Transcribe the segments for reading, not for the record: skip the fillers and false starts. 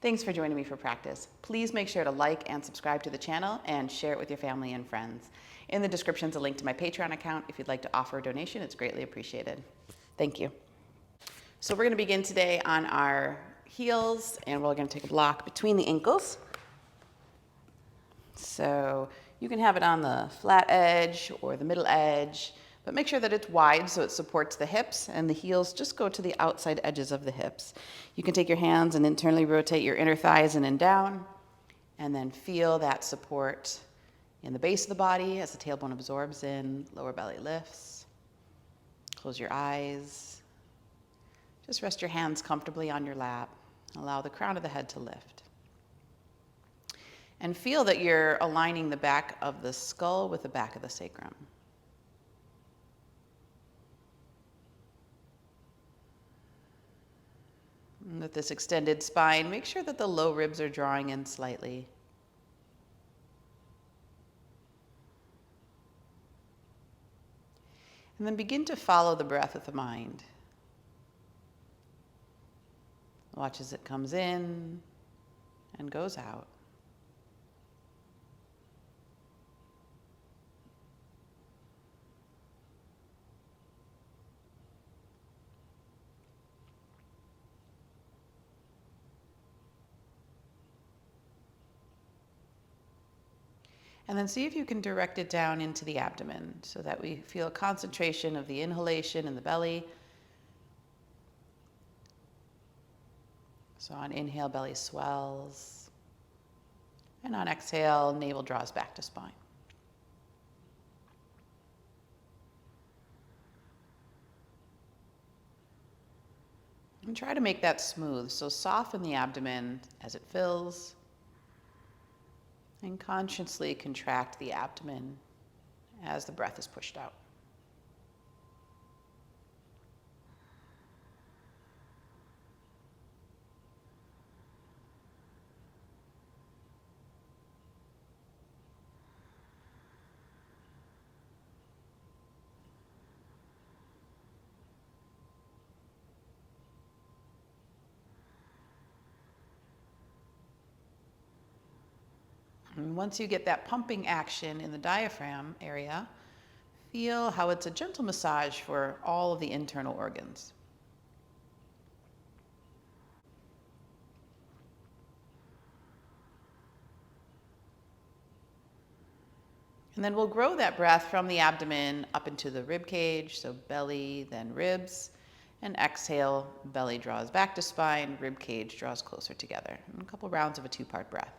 Thanks for joining me for practice. Please make sure to like and subscribe to the channel and share it with your family and friends. In the description is a link to my Patreon account. If you'd like to offer a donation, it's greatly appreciated. Thank you. So we're going to begin today on our heels, and we're going to take a block between the ankles. So you can have it on the flat edge or the middle edge, but make sure that it's wide so it supports the hips, and the heels just go to the outside edges of the hips. You can take your hands and internally rotate your inner thighs in and down, and then feel that support in the base of the body as the tailbone absorbs in, lower belly lifts. Close your eyes. Just rest your hands comfortably on your lap. Allow the crown of the head to lift. And feel that you're aligning the back of the skull with the back of the sacrum. And with this extended spine, make sure that the low ribs are drawing in slightly. And then begin to follow the breath with the mind. Watch as it comes in and goes out. And then see if you can direct it down into the abdomen so that we feel a concentration of the inhalation in the belly. So on inhale, belly swells. And on exhale, navel draws back to spine. And try to make that smooth. So soften the abdomen as it fills. And consciously contract the abdomen as the breath is pushed out. And once you get that pumping action in the diaphragm area, feel how it's a gentle massage for all of the internal organs. And then we'll grow that breath from the abdomen up into the rib cage, so belly, then ribs. And exhale, belly draws back to spine, rib cage draws closer together. And a couple rounds of a two-part breath.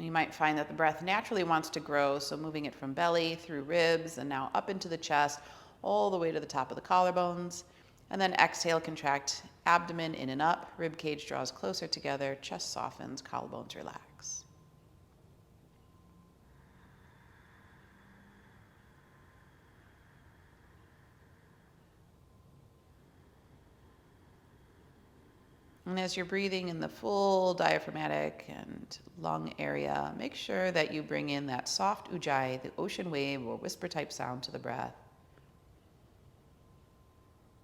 You might find that the breath naturally wants to grow, so moving it from belly through ribs and now up into the chest, all the way to the top of the collarbones. And then exhale, contract abdomen in and up, rib cage draws closer together, chest softens, collarbones relax. And as you're breathing in the full diaphragmatic and lung area, make sure that you bring in that soft ujjayi, the ocean wave or whisper type sound to the breath.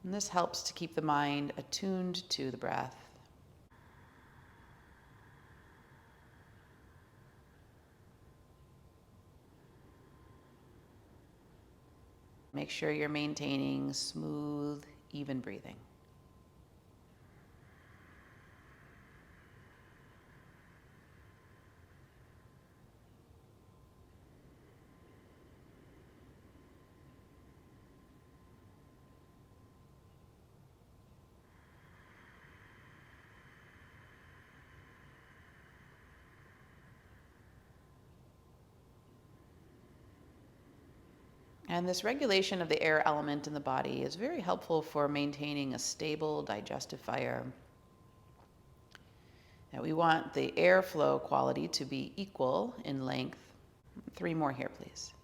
And this helps to keep the mind attuned to the breath. Make sure you're maintaining smooth, even breathing. And this regulation of the air element in the body is very helpful for maintaining a stable digestive fire. Now we want the airflow quality to be equal in length. 3 more here, please.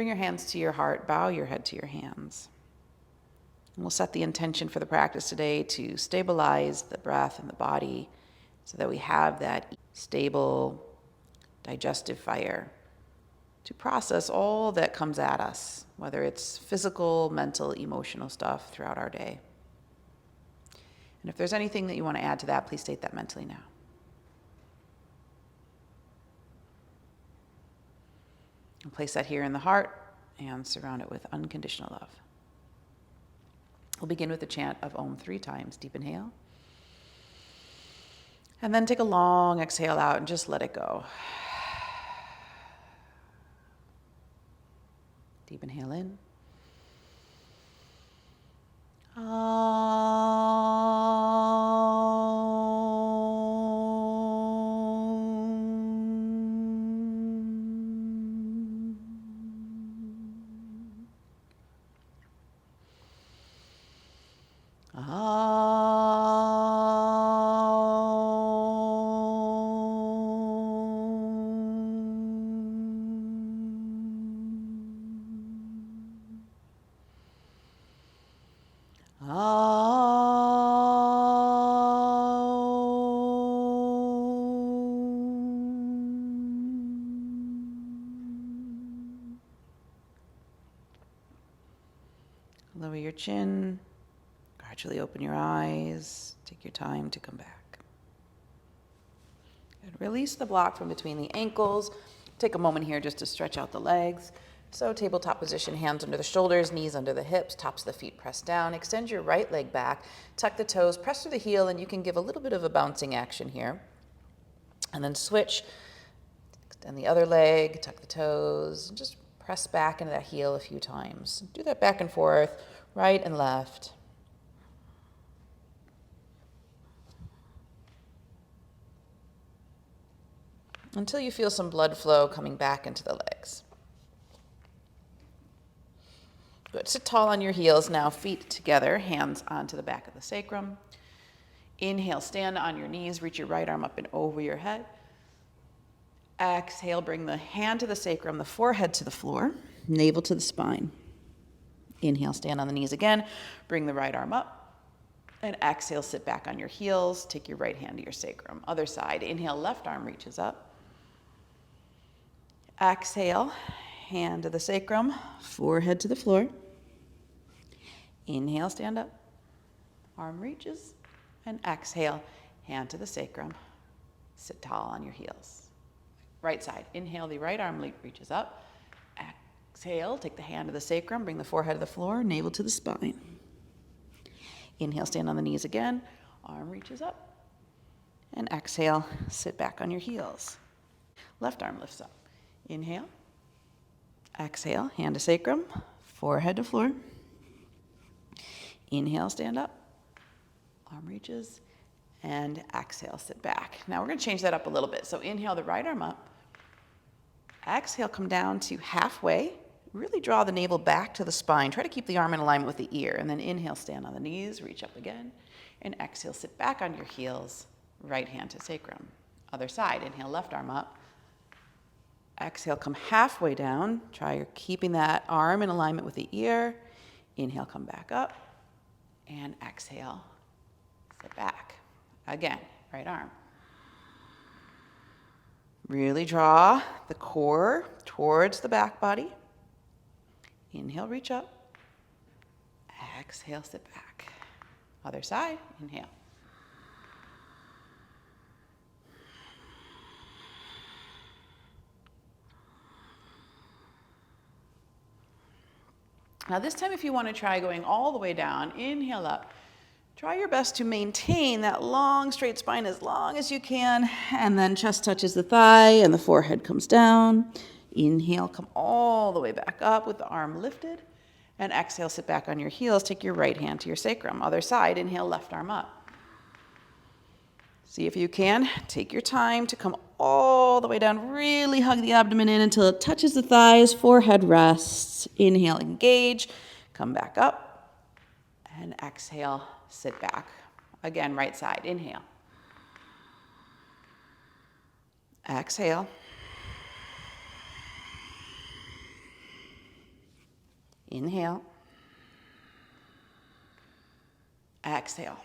Bring your hands to your heart, bow your head to your hands. And we'll set the intention for the practice today to stabilize the breath and the body so that we have that stable digestive fire to process all that comes at us, whether it's physical, mental, emotional stuff throughout our day. And if there's anything that you want to add to that, please state that mentally now. And place that here in the heart and surround it with unconditional love. We'll begin with the chant of Om 3 times. Deep inhale. And then take a long exhale out and just let it go. Deep inhale in. Lower your chin, gradually open your eyes, take your time to come back. And release the block from between the ankles. Take a moment here just to stretch out the legs. So tabletop position, hands under the shoulders, knees under the hips, tops of the feet pressed down. Extend your right leg back, tuck the toes, press through the heel, and you can give a little bit of a bouncing action here. And then switch, extend the other leg, tuck the toes, and just press back into that heel a few times. Do that back and forth, right and left. Until you feel some blood flow coming back into the legs. Good. Sit tall on your heels now, feet together, hands onto the back of the sacrum. Inhale, stand on your knees, reach your right arm up and over your head. Exhale, bring the hand to the sacrum, the forehead to the floor, navel to the spine. Inhale, stand on the knees again, bring the right arm up. And exhale, sit back on your heels, take your right hand to your sacrum. Other side, inhale, left arm reaches up. Exhale, hand to the sacrum, forehead to the floor. Inhale, stand up, arm reaches, and exhale, hand to the sacrum, sit tall on your heels. Right side, inhale, the right arm reaches up. Exhale, take the hand to the sacrum, bring the forehead to the floor, navel to the spine. Inhale, stand on the knees again, arm reaches up. And exhale, sit back on your heels. Left arm lifts up. Inhale, exhale, hand to sacrum, forehead to floor. Inhale, stand up, arm reaches, and exhale, sit back. Now we're going to change that up a little bit. So inhale the right arm up. Exhale, come down to halfway. Really draw the navel back to the spine. Try to keep the arm in alignment with the ear. And then inhale, stand on the knees, reach up again. And exhale, sit back on your heels, right hand to sacrum. Other side, inhale, left arm up. Exhale, come halfway down. Try keeping that arm in alignment with the ear. Inhale, come back up. And exhale, sit back. Again, right arm. Really draw the core towards the back body. Inhale, reach up. Exhale, sit back. Other side, inhale. Now this time, if you want to try going all the way down, inhale up. Try your best to maintain that long, straight spine as long as you can, and then chest touches the thigh and the forehead comes down. Inhale, come all the way back up with the arm lifted, and exhale, sit back on your heels. Take your right hand to your sacrum. Other side, inhale, left arm up. See if you can. Take your time to come all the way down. Really hug the abdomen in until it touches the thighs, forehead rests. Inhale, engage, come back up, and exhale, sit back. Again, right side, inhale. Exhale. Inhale. Exhale.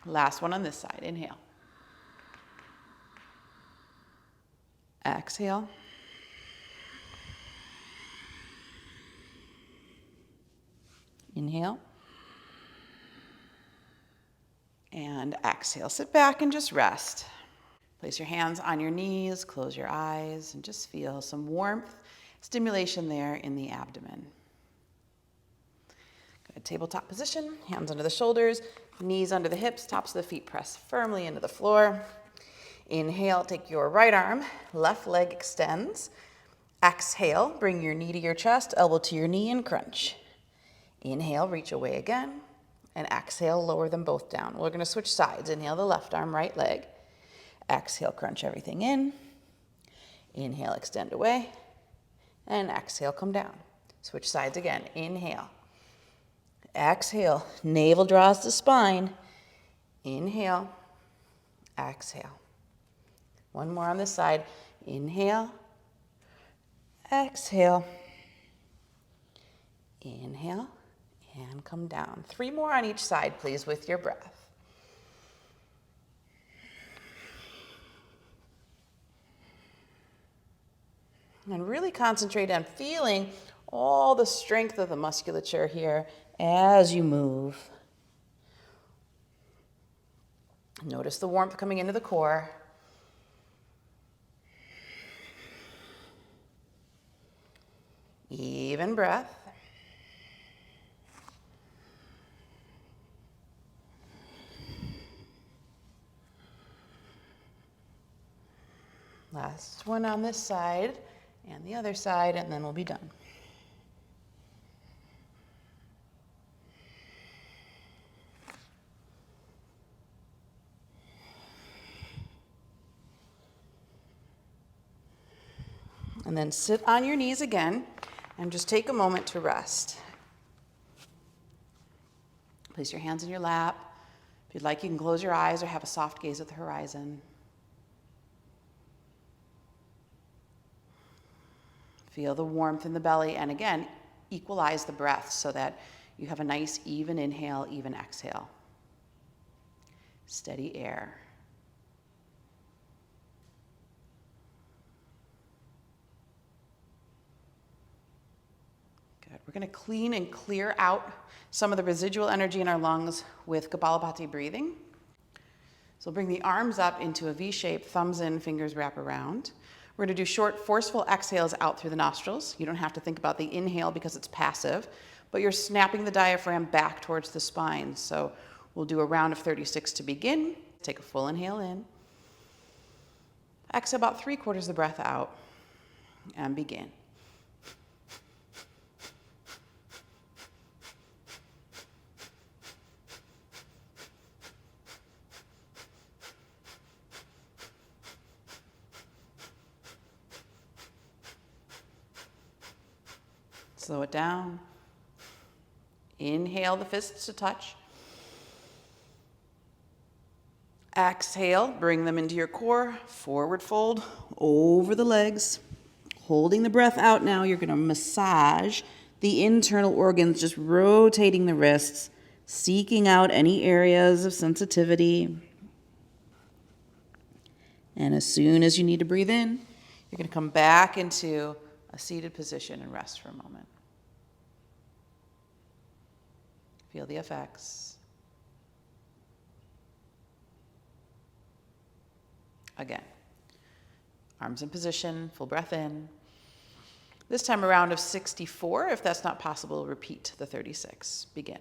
Last one on this side. Inhale. Exhale. Inhale. And exhale. Sit back and just rest. Place your hands on your knees, close your eyes, and just feel some warmth, stimulation there in the abdomen. Good. Tabletop position, hands under the shoulders, knees under the hips, tops of the feet press firmly into the floor. Inhale, take your right arm, left leg extends. Exhale, bring your knee to your chest, elbow to your knee, and crunch. Inhale, reach away again, and exhale, lower them both down. We're going to switch sides. Inhale the left arm, right leg. Exhale, crunch everything in. Inhale, extend away. And exhale, come down. Switch sides again. Inhale. Exhale, navel draws the spine. Inhale. Exhale. One more on this side. Inhale. Exhale. Inhale. And come down. 3 more on each side, please, with your breath. And really concentrate on feeling all the strength of the musculature here as you move. Notice the warmth coming into the core. Even breath. Last one on this side. And the other side, and then we'll be done. And then sit on your knees again, and just take a moment to rest. Place your hands in your lap. If you'd like, you can close your eyes or have a soft gaze at the horizon. Feel the warmth in the belly, and again, equalize the breath so that you have a nice even inhale, even exhale. Steady air. Good. We're going to clean and clear out some of the residual energy in our lungs with Kapalabhati breathing. So bring the arms up into a V shape, thumbs in, fingers wrap around. We're going to do short, forceful exhales out through the nostrils. You don't have to think about the inhale because it's passive, but you're snapping the diaphragm back towards the spine. So we'll do a round of 36 to begin. Take a full inhale in. Exhale about 3/4 the breath out, and begin. Slow it down. Inhale the fists to touch. Exhale, bring them into your core. Forward fold over the legs. Holding the breath out now, you're going to massage the internal organs, just rotating the wrists, seeking out any areas of sensitivity. And as soon as you need to breathe in, you're going to come back into a seated position and rest for a moment. Feel the effects. Again, arms in position, full breath in. This time a round of 64. If that's not possible, repeat the 36. Begin.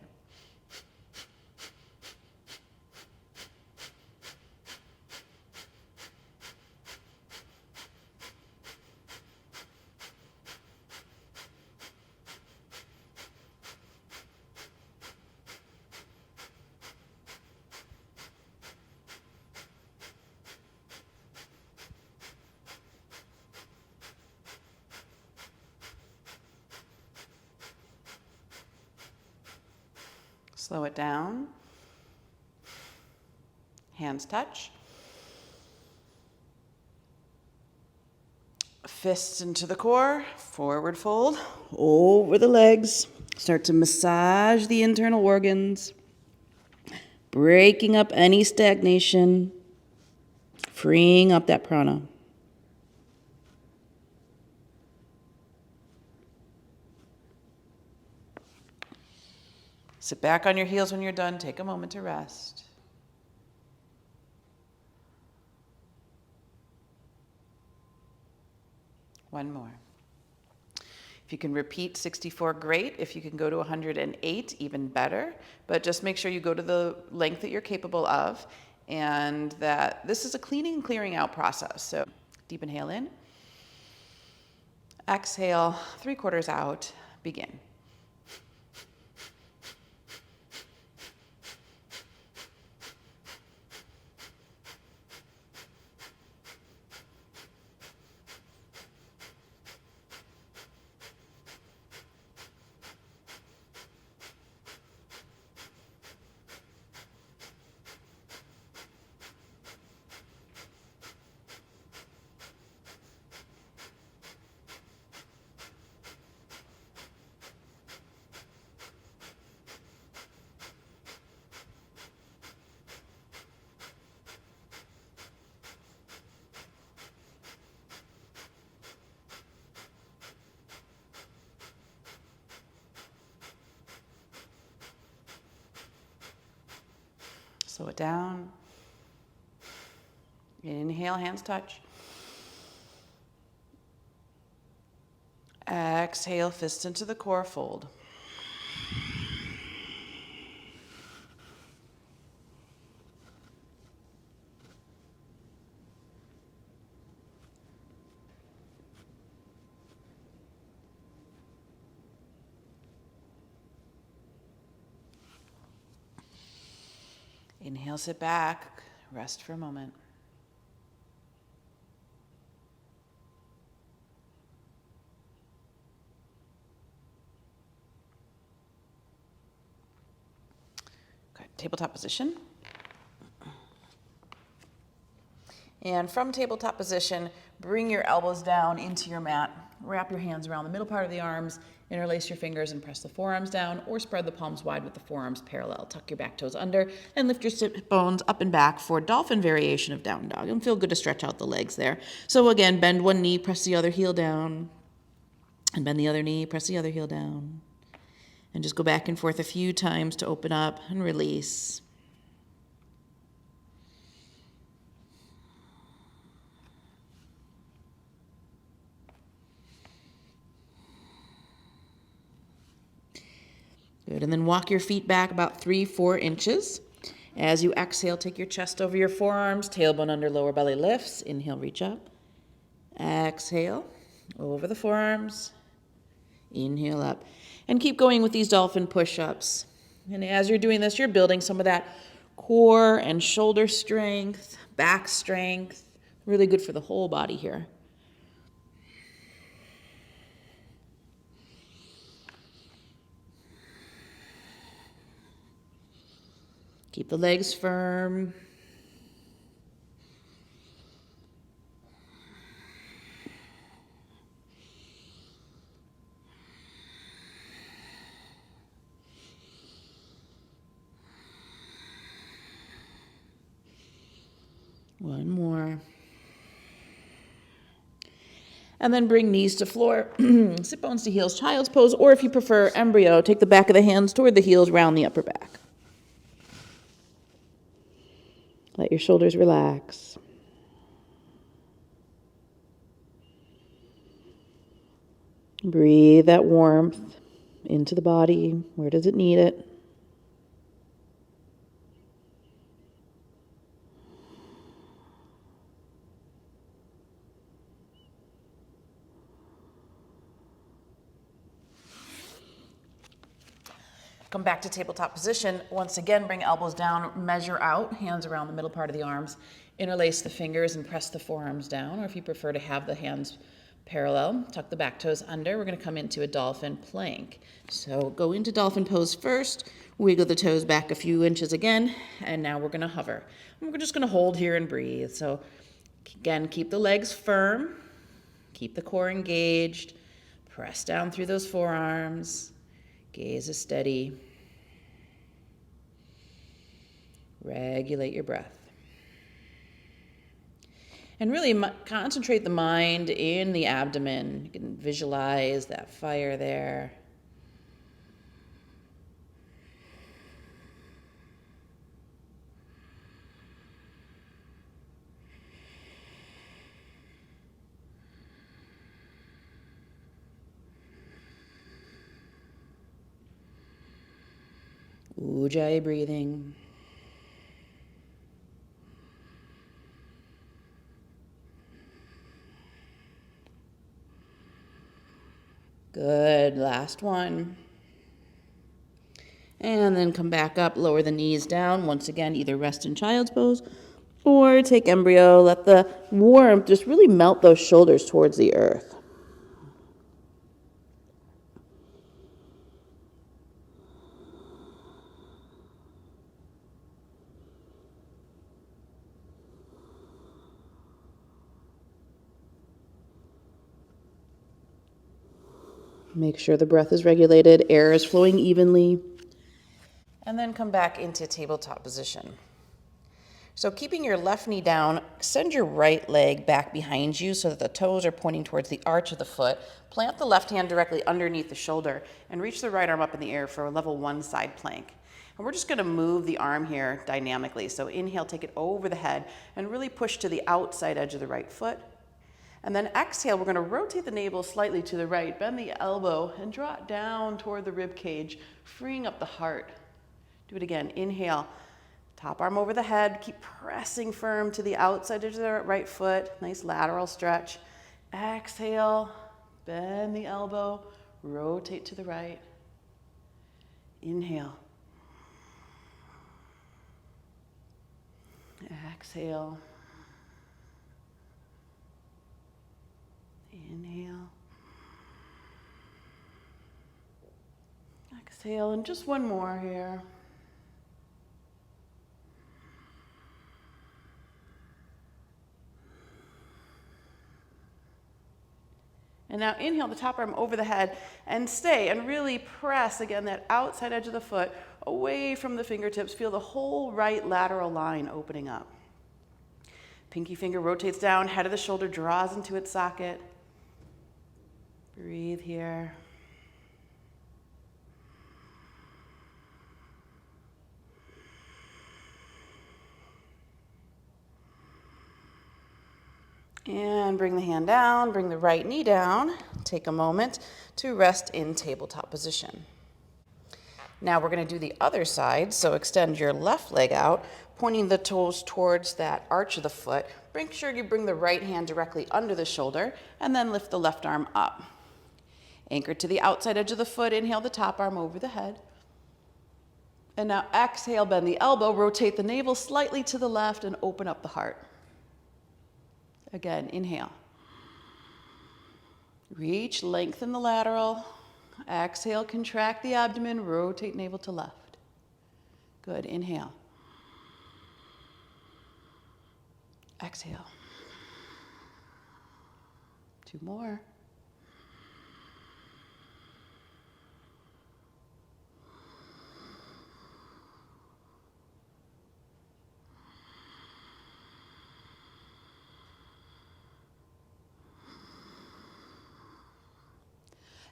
Slow it down. Hands touch. Fists into the core, forward fold, over the legs. Start to massage the internal organs, breaking up any stagnation, freeing up that prana. Sit back on your heels when you're done. Take a moment to rest. One more. If you can repeat 64, great. If you can go to 108, even better. But just make sure you go to the length that you're capable of, and that this is a cleaning and clearing out process. So deep inhale in. Exhale, 3/4 out. Begin. Slow it down. Inhale, hands touch. Exhale, fists into the core, fold. Inhale, sit back, rest for a moment. Good. Tabletop position. And from tabletop position, bring your elbows down into your mat. Wrap your hands around the middle part of the arms, interlace your fingers and press the forearms down, or spread the palms wide with the forearms parallel. Tuck your back toes under and lift your sit bones up and back for dolphin variation of down dog. And feel good to stretch out the legs there. So again, bend one knee, press the other heel down, and bend the other knee, press the other heel down. And just go back and forth a few times to open up and release. Good, and then walk your feet back about 3-4 inches. As you exhale, take your chest over your forearms, tailbone under, lower belly lifts. Inhale, reach up. Exhale, over the forearms. Inhale up. And keep going with these dolphin push-ups. And as you're doing this, you're building some of that core and shoulder strength, back strength. Really good for the whole body here. Keep the legs firm. One more. And then bring knees to floor, sit bones to heels, child's pose, or if you prefer embryo, take the back of the hands toward the heels, round the upper back. Let your shoulders relax. Breathe that warmth into the body. Where does it need it? Come back to tabletop position. Once again, bring elbows down, measure out, hands around the middle part of the arms. Interlace the fingers and press the forearms down, or if you prefer to have the hands parallel, tuck the back toes under. We're going to come into a dolphin plank. So go into dolphin pose first, wiggle the toes back a few inches again, and now we're going to hover. And we're just going to hold here and breathe. So again, keep the legs firm. Keep the core engaged. Press down through those forearms. Gaze is steady. Regulate your breath. And really concentrate the mind in the abdomen. You can visualize that fire there. Ujjayi breathing. Good, last one. And then come back up, lower the knees down. Once again, either rest in child's pose or take embryo. Let the warmth just really melt those shoulders towards the earth. Make sure the breath is regulated, air is flowing evenly. And then come back into tabletop position. So keeping your left knee down, extend your right leg back behind you so that the toes are pointing towards the arch of the foot. Plant the left hand directly underneath the shoulder and reach the right arm up in the air for a level 1 side plank. And we're just going to move the arm here dynamically. So inhale, take it over the head and really push to the outside edge of the right foot. And then exhale, we're going to rotate the navel slightly to the right, bend the elbow, and draw it down toward the rib cage, freeing up the heart. Do it again. Inhale, top arm over the head. Keep pressing firm to the outside edge of the right foot. Nice lateral stretch. Exhale, bend the elbow, rotate to the right. Inhale. Exhale. Inhale. Exhale, and just one more here. And now inhale the top arm over the head and stay and really press again that outside edge of the foot away from the fingertips. Feel the whole right lateral line opening up. Pinky finger rotates down, head of the shoulder draws into its socket. Breathe here. And bring the hand down, bring the right knee down. Take a moment to rest in tabletop position. Now we're going to do the other side, so extend your left leg out, pointing the toes towards that arch of the foot. Make sure you bring the right hand directly under the shoulder, and then lift the left arm up. Anchor to the outside edge of the foot, inhale the top arm over the head. And now exhale, bend the elbow, rotate the navel slightly to the left, and open up the heart. Again, inhale. Reach, lengthen the lateral. Exhale, contract the abdomen, rotate navel to left. Good, inhale. Exhale. 2 more.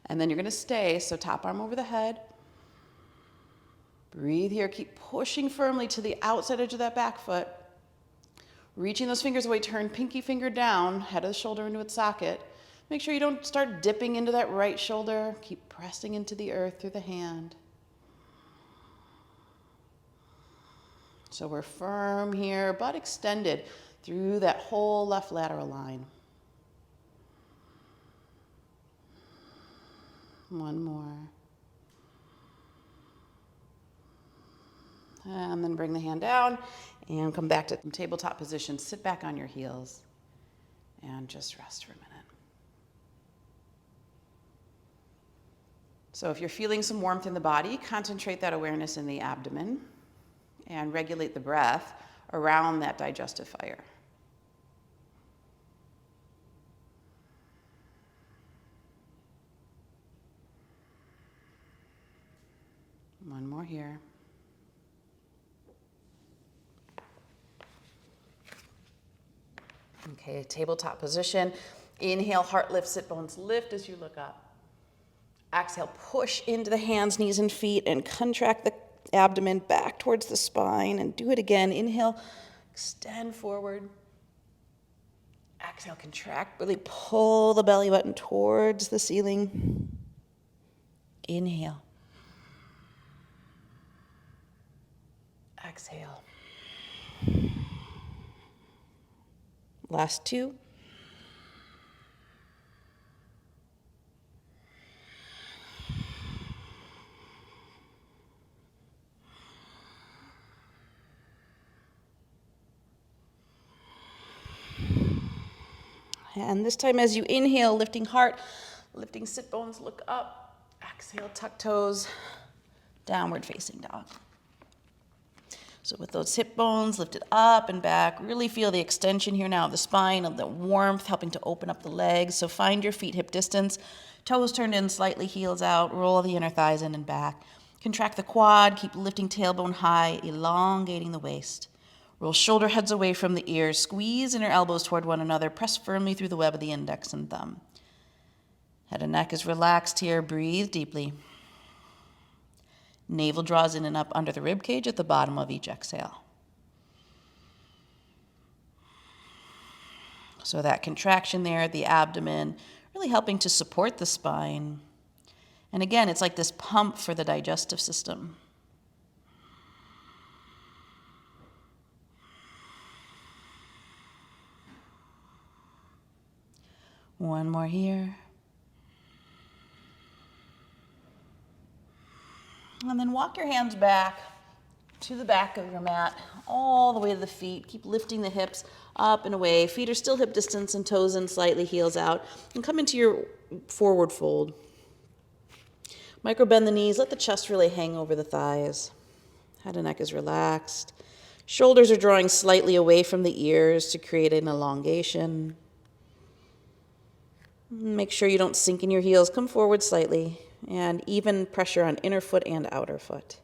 And then you're going to stay, so top arm over the head. Breathe here, keep pushing firmly to the outside edge of that back foot. Reaching those fingers away, turn pinky finger down, head of the shoulder into its socket. Make sure you don't start dipping into that right shoulder. Keep pressing into the earth through the hand. So we're firm here, but extended through that whole left lateral line. 1 more. And then bring the hand down and come back to tabletop position. Sit back on your heels and just rest for a minute. So if you're feeling some warmth in the body, concentrate that awareness in the abdomen and regulate the breath around that digestive fire. One more here. Okay, tabletop position. Inhale, heart lift, sit bones lift as you look up. Exhale, push into the hands, knees, and feet and contract the abdomen back towards the spine and do it again. Inhale, extend forward. Exhale, contract, really pull the belly button towards the ceiling. Inhale. Exhale. Last two. And this time as you inhale, lifting heart, lifting sit bones, look up. Exhale, tuck toes, downward facing dog. So with those hip bones lifted up and back, really feel the extension here now of the spine, of the warmth, helping to open up the legs. So find your feet hip distance, toes turned in slightly, heels out, roll the inner thighs in and back. Contract the quad, keep lifting tailbone high, elongating the waist. Roll shoulder heads away from the ears, squeeze inner elbows toward one another, press firmly through the web of the index and thumb. Head and neck is relaxed here, breathe deeply. Navel draws in and up under the rib cage at the bottom of each exhale. So that contraction there at the abdomen, really helping to support the spine. And again, it's like this pump for the digestive system. One more here. And then walk your hands back to the back of your mat, all the way to the feet. Keep lifting the hips up and away. Feet are still hip distance and toes in slightly, heels out. And come into your forward fold. Micro bend the knees. Let the chest really hang over the thighs. Head and neck is relaxed. Shoulders are drawing slightly away from the ears to create an elongation. Make sure you don't sink in your heels. Come forward slightly. And even pressure on inner foot and outer foot.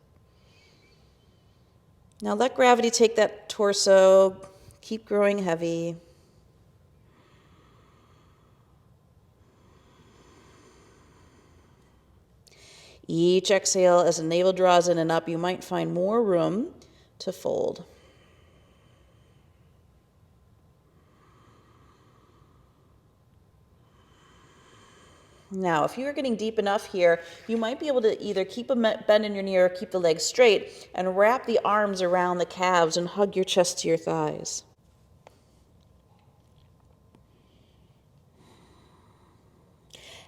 Now let gravity take that torso. Keep growing heavy. Each exhale, as the navel draws in and up, you might find more room to fold. Now, if you're getting deep enough here, you might be able to either keep a bend in your knee or keep the legs straight and wrap the arms around the calves and hug your chest to your thighs.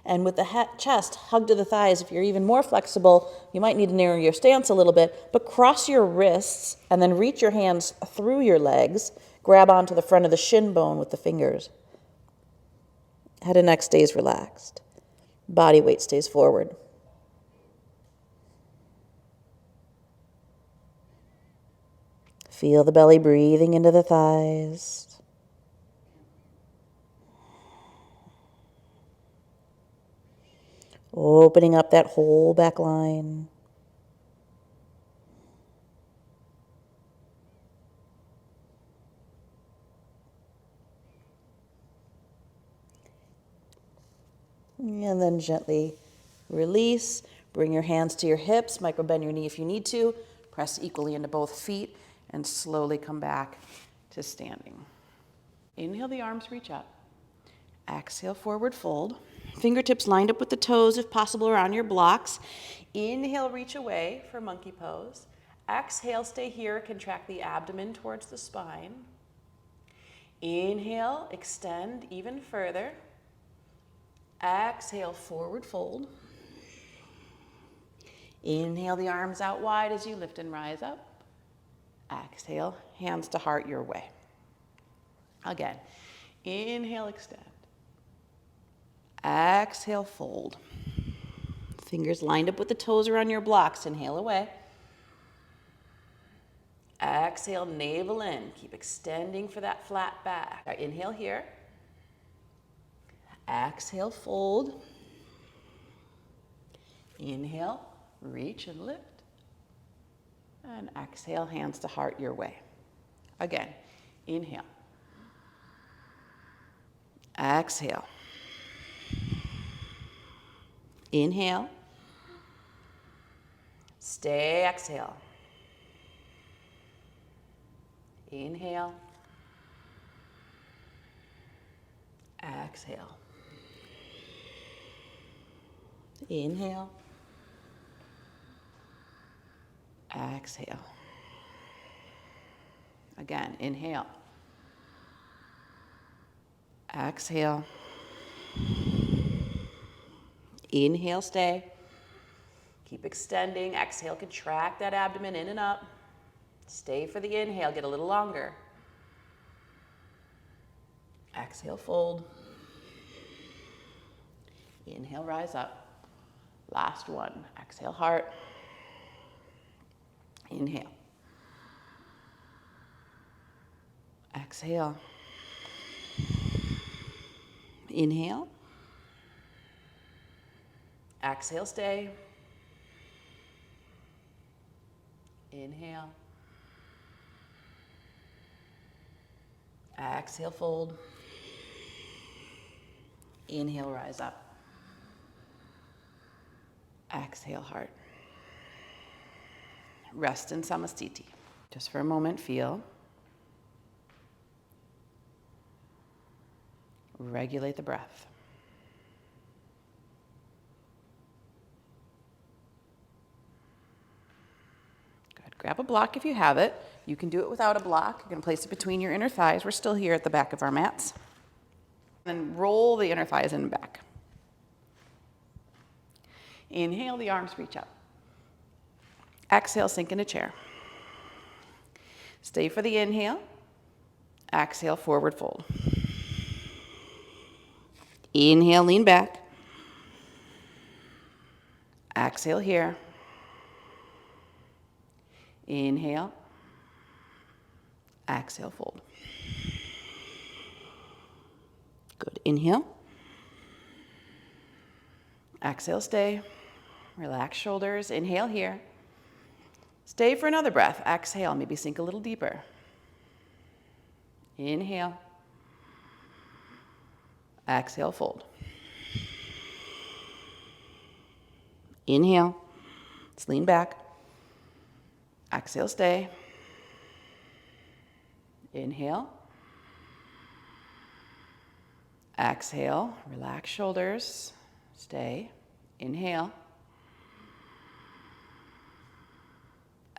And with the chest hug to the thighs, if you're even more flexible, you might need to narrow your stance a little bit, but cross your wrists and then reach your hands through your legs. Grab onto the front of the shin bone with the fingers. Head and neck stays relaxed. Body weight stays forward. Feel the belly breathing into the thighs. Opening up that whole back line. And then gently release. Bring your hands to your hips. Micro bend your knee if you need to. Press equally into both feet and slowly come back to standing. Inhale, the arms reach up. Exhale, forward fold. Fingertips lined up with the toes, if possible, around your blocks. Inhale, reach away for monkey pose. Exhale, stay here. Contract the abdomen towards the spine. Inhale, extend even further. Exhale, forward fold. Inhale the arms out wide as you lift and rise up. Exhale, hands to heart your way. Again, inhale, extend. Exhale, fold. Fingers lined up with the toes around your blocks. Inhale away. Exhale, navel in. Keep extending for that flat back. Right, inhale here. Exhale, fold. Inhale, reach and lift. And exhale, hands to heart your way. Again, inhale. Exhale. Inhale. Stay, exhale. Inhale. Exhale. Inhale. Exhale. Again, inhale. Exhale. Inhale, stay. Keep extending. Exhale, contract that abdomen in and up. Stay for the inhale, get a little longer. Exhale, fold. Inhale, rise up. Last one. Exhale, heart. Inhale. Exhale. Inhale. Exhale, stay. Inhale. Exhale, fold. Inhale, rise up. Exhale, heart. Rest in Samastiti. Just for a moment, feel. Regulate the breath. Good. Grab a block if you have it. You can do it without a block. You're going to place it between your inner thighs. We're still here at the back of our mats. Then roll the inner thighs in and back. Inhale, the arms reach up. Exhale, sink in a chair. Stay for the inhale. Exhale, forward fold. Inhale, lean back. Exhale here. Inhale. Exhale, fold. Good. Inhale. Exhale, stay. Relax shoulders. Inhale here. Stay for another breath. Exhale, maybe sink a little deeper. Inhale. Exhale, fold. Inhale. Let's lean back. Exhale, stay. Inhale. Exhale, relax shoulders. Stay. Inhale.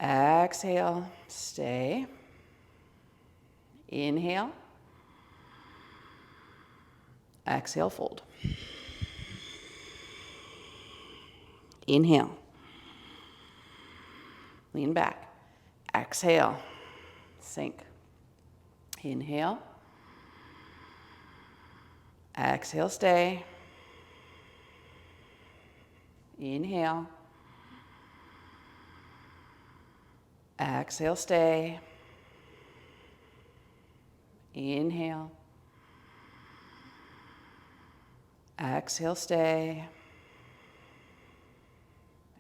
Exhale, stay. Inhale. Exhale, fold. Inhale. Lean back. Exhale. Sink. Inhale. Exhale, stay. Inhale. Exhale, stay. Inhale. Exhale, stay.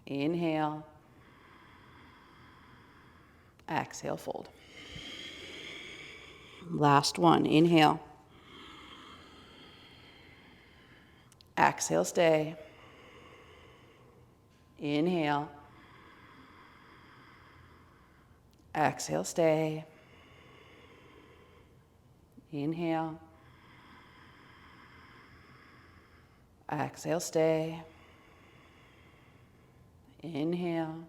Inhale. Exhale, fold. Last one. Inhale. Exhale, stay. Inhale. Exhale, stay. Inhale. Exhale, stay. Inhale.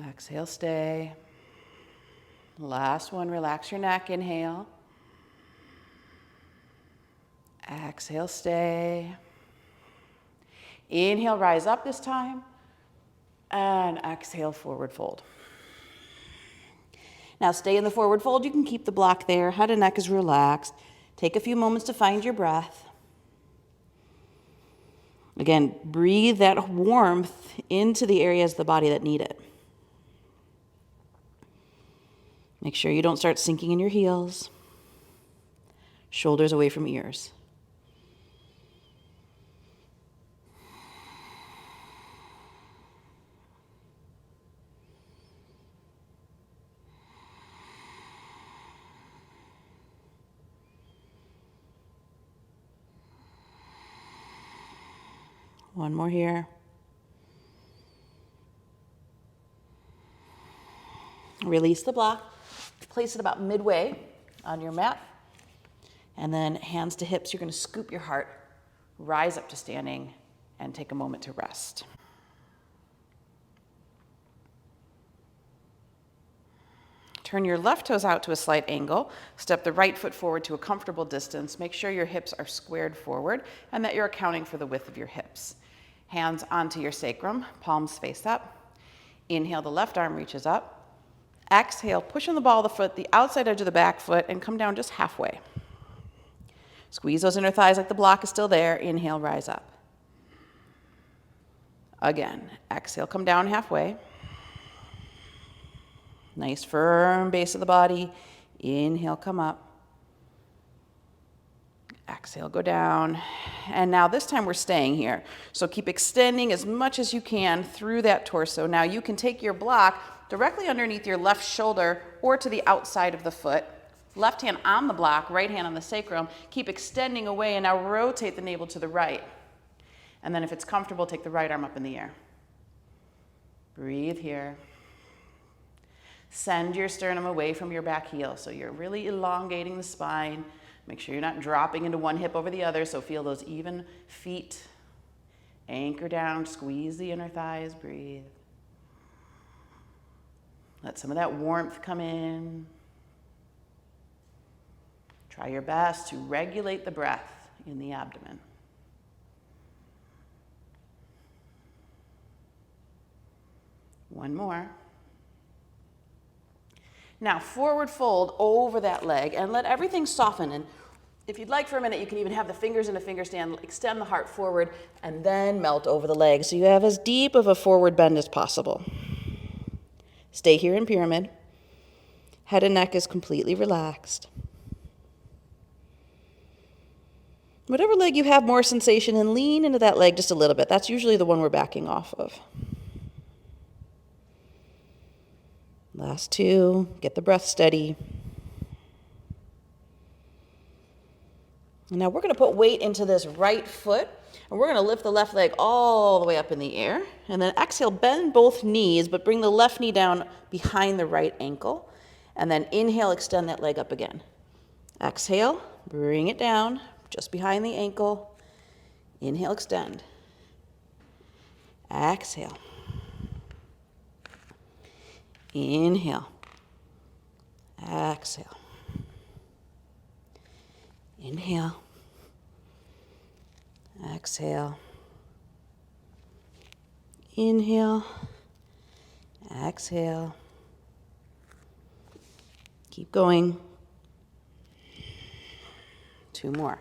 Exhale, stay. Last one, relax your neck. Inhale. Exhale, stay. Inhale, rise up this time. And exhale, forward fold. Now stay in the forward fold. You can keep the block there. Head and neck is relaxed. Take a few moments to find your breath. Again, breathe that warmth into the areas of the body that need it. Make sure you don't start sinking in your heels. Shoulders away from ears. One more here. Release the block. Place it about midway on your mat. And then hands to hips. You're going to scoop your heart, rise up to standing, and take a moment to rest. Turn your left toes out to a slight angle. Step the right foot forward to a comfortable distance. Make sure your hips are squared forward and that you're accounting for the width of your hips. Hands onto your sacrum, palms face up. Inhale, the left arm reaches up. Exhale, pushing the ball of the foot, the outside edge of the back foot, and come down just halfway. Squeeze those inner thighs like the block is still there. Inhale, rise up. Again, exhale, come down halfway. Nice firm base of the body. Inhale, come up. Exhale, go down. And now this time we're staying here. So keep extending as much as you can through that torso. Now you can take your block directly underneath your left shoulder or to the outside of the foot. Left hand on the block, right hand on the sacrum. Keep extending away and now rotate the navel to the right. And then if it's comfortable, take the right arm up in the air. Breathe here. Send your sternum away from your back heel. So you're really elongating the spine. Make sure you're not dropping into one hip over the other. So feel those even feet. Anchor down, squeeze the inner thighs, breathe. Let some of that warmth come in. Try your best to regulate the breath in the abdomen. One more. Now, forward fold over that leg and let everything soften. And if you'd like for a minute, you can even have the fingers in a finger stand, extend the heart forward, and then melt over the leg. So you have as deep of a forward bend as possible. Stay here in pyramid. Head and neck is completely relaxed. Whatever leg you have more sensation in, lean into that leg just a little bit. That's usually the one we're backing off of. Last two, get the breath steady. Now we're going to put weight into this right foot, and we're going to lift the left leg all the way up in the air. And then exhale, bend both knees, but bring the left knee down behind the right ankle. And then inhale, extend that leg up again. Exhale, bring it down, just behind the ankle. Inhale, extend. Exhale. Inhale. Exhale. Inhale. Exhale. Inhale. Exhale. Keep going. Two more.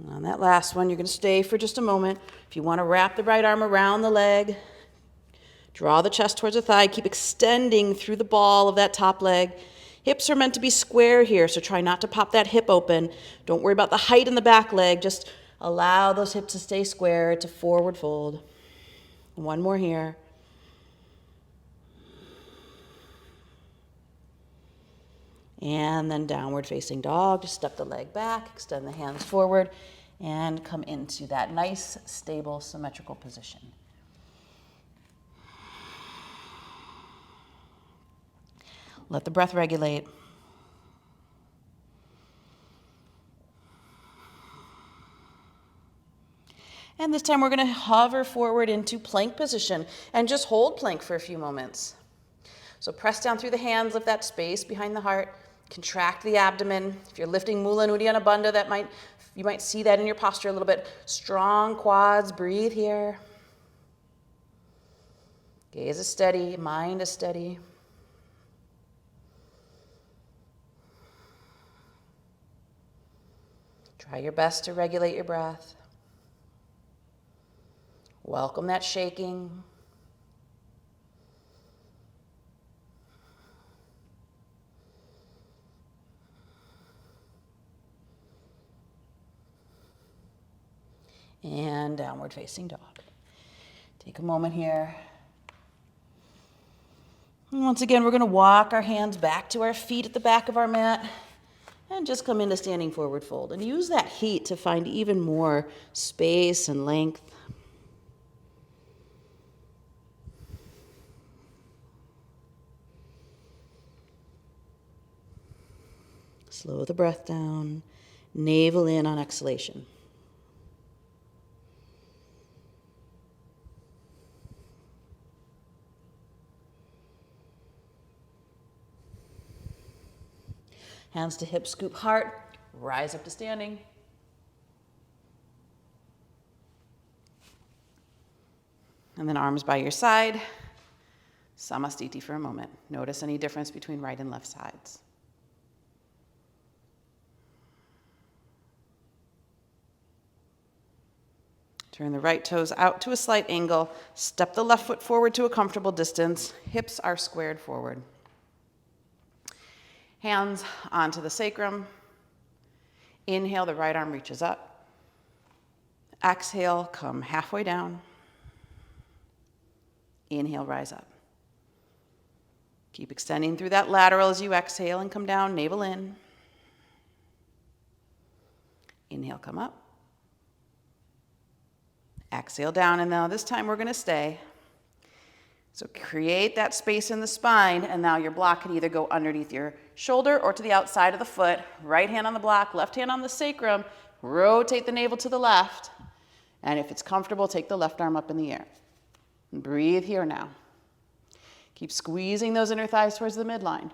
On that last one, you're going to stay for just a moment. If you want to wrap the right arm around the leg, draw the chest towards the thigh, keep extending through the ball of that top leg. Hips are meant to be square here, so try not to pop that hip open. Don't worry about the height in the back leg. Just allow those hips to stay square to forward fold. One more here. And then downward facing dog. Just step the leg back, extend the hands forward, and come into that nice, stable, symmetrical position. Let the breath regulate. And this time we're going to hover forward into plank position and just hold plank for a few moments. So press down through the hands, lift that space behind the heart. Contract the abdomen. If you're lifting Mula Uddiyana Bandha, you might see that in your posture a little bit. Strong quads, breathe here. Gaze is steady, mind is steady. Try your best to regulate your breath. Welcome that shaking. And downward facing dog. Take a moment here. And once again, we're going to walk our hands back to our feet at the back of our mat and just come into standing forward fold. And use that heat to find even more space and length. Slow the breath down, navel in on exhalation. Hands to hip, scoop heart, rise up to standing. And then arms by your side, Samastiti for a moment. Notice any difference between right and left sides. Turn the right toes out to a slight angle. Step the left foot forward to a comfortable distance. Hips are squared forward. Hands onto the sacrum. Inhale, the right arm reaches up. Exhale, come halfway down. Inhale, rise up. Keep extending through that lateral as you exhale and come down, navel in. Inhale, come up. Exhale down, and now this time we're going to stay. So create that space in the spine, and now your block can either go underneath your shoulder or to the outside of the foot. Right hand on the block, left hand on the sacrum. Rotate the navel to the left. And if it's comfortable, take the left arm up in the air. And breathe here now. Keep squeezing those inner thighs towards the midline.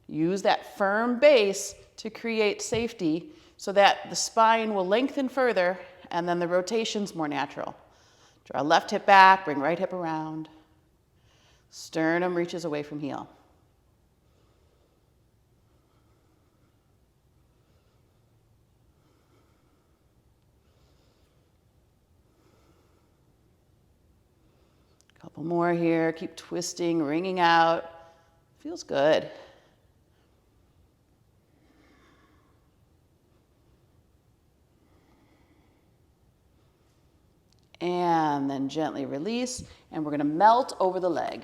Use that firm base to create safety so that the spine will lengthen further and then the rotation's more natural. Draw left hip back, bring right hip around. Sternum reaches away from heel. Couple more here. Keep twisting, wringing out. Feels good. And then gently release, and we're going to melt over the leg.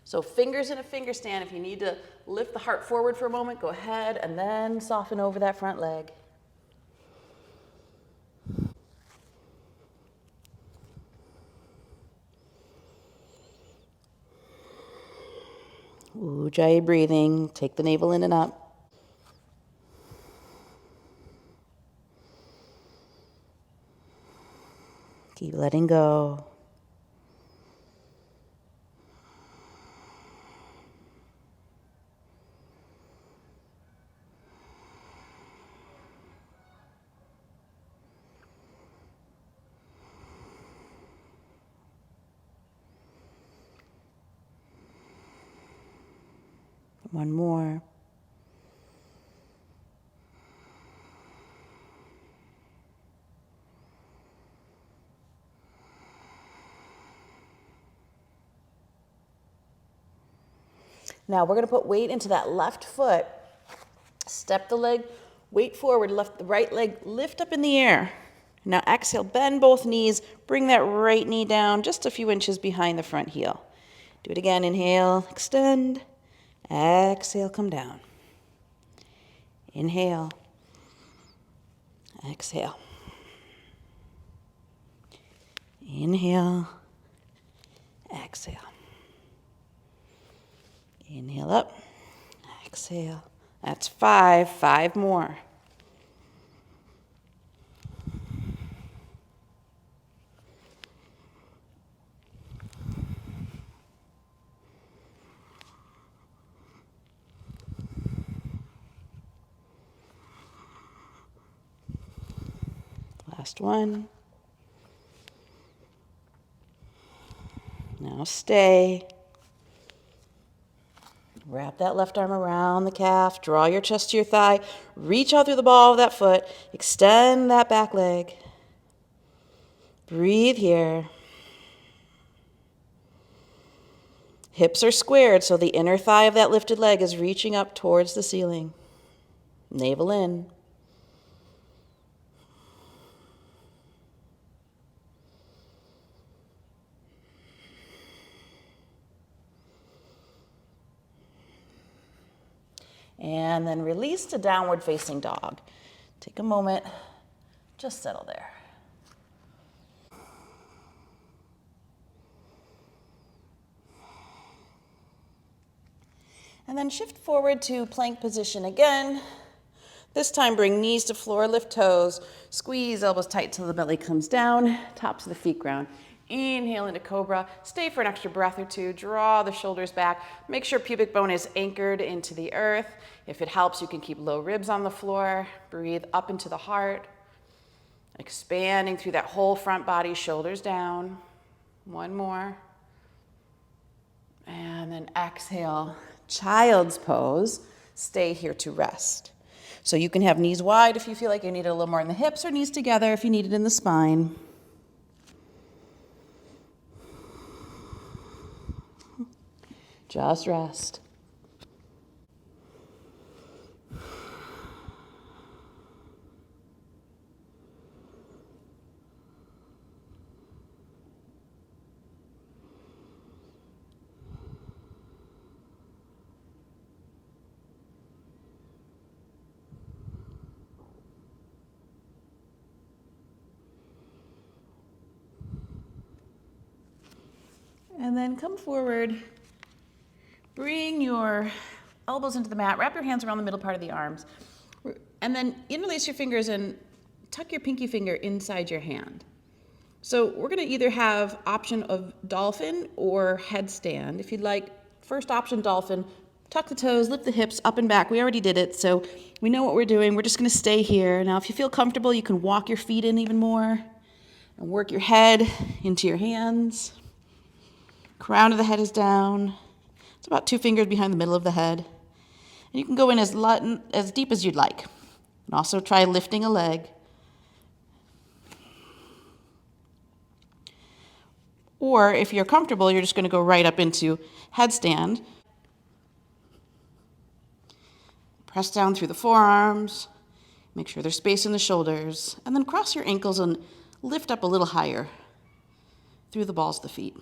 So fingers in a finger stand. If you need to lift the heart forward for a moment, go ahead, and then soften over that front leg. Ujjayi breathing. Take the navel in and up. Keep letting go. One more. Now we're going to put weight into that left foot. Step the leg, weight forward, the right leg lift up in the air. Now exhale, bend both knees, bring that right knee down just a few inches behind the front heel. Do it again, inhale, extend. Exhale, come down. Inhale. Exhale. Inhale. Exhale. Inhale up. Exhale. That's 5. 5 more. Last one. Now stay. Wrap that left arm around the calf. Draw your chest to your thigh. Reach out through the ball of that foot. Extend that back leg. Breathe here. Hips are squared, so the inner thigh of that lifted leg is reaching up towards the ceiling. Navel in. And then release to downward facing dog. Take a moment, just settle there. And then shift forward to plank position again. This time bring knees to floor, lift toes, squeeze elbows tight till the belly comes down, tops of the feet ground. Inhale into cobra, stay for an extra breath or two, draw the shoulders back, make sure pubic bone is anchored into the earth. If it helps, you can keep low ribs on the floor, breathe up into the heart, expanding through that whole front body, shoulders down. One more. And then exhale, child's pose, stay here to rest. So you can have knees wide if you feel like you need it a little more in the hips, or knees together if you need it in the spine. Just rest. And then come forward. Bring your elbows into the mat, wrap your hands around the middle part of the arms, and then interlace your fingers and tuck your pinky finger inside your hand. So we're gonna either have option of dolphin or headstand. If you'd like, first option, dolphin, tuck the toes, lift the hips up and back. We already did it, so we know what we're doing. We're just gonna stay here. Now, if you feel comfortable, you can walk your feet in even more and work your head into your hands. Crown of the head is down. It's about 2 fingers behind the middle of the head. And you can go in as deep as you'd like. And also try lifting a leg. Or if you're comfortable, you're just going to go right up into headstand. Press down through the forearms. Make sure there's space in the shoulders. And then cross your ankles and lift up a little higher through the balls of the feet.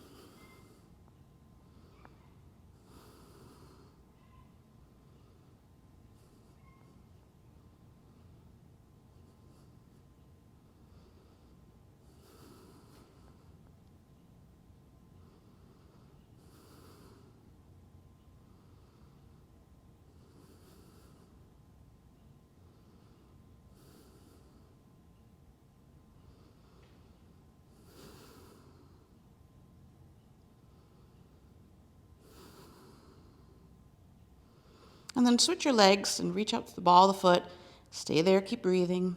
And then switch your legs and reach out to the ball of the foot. Stay there, keep breathing.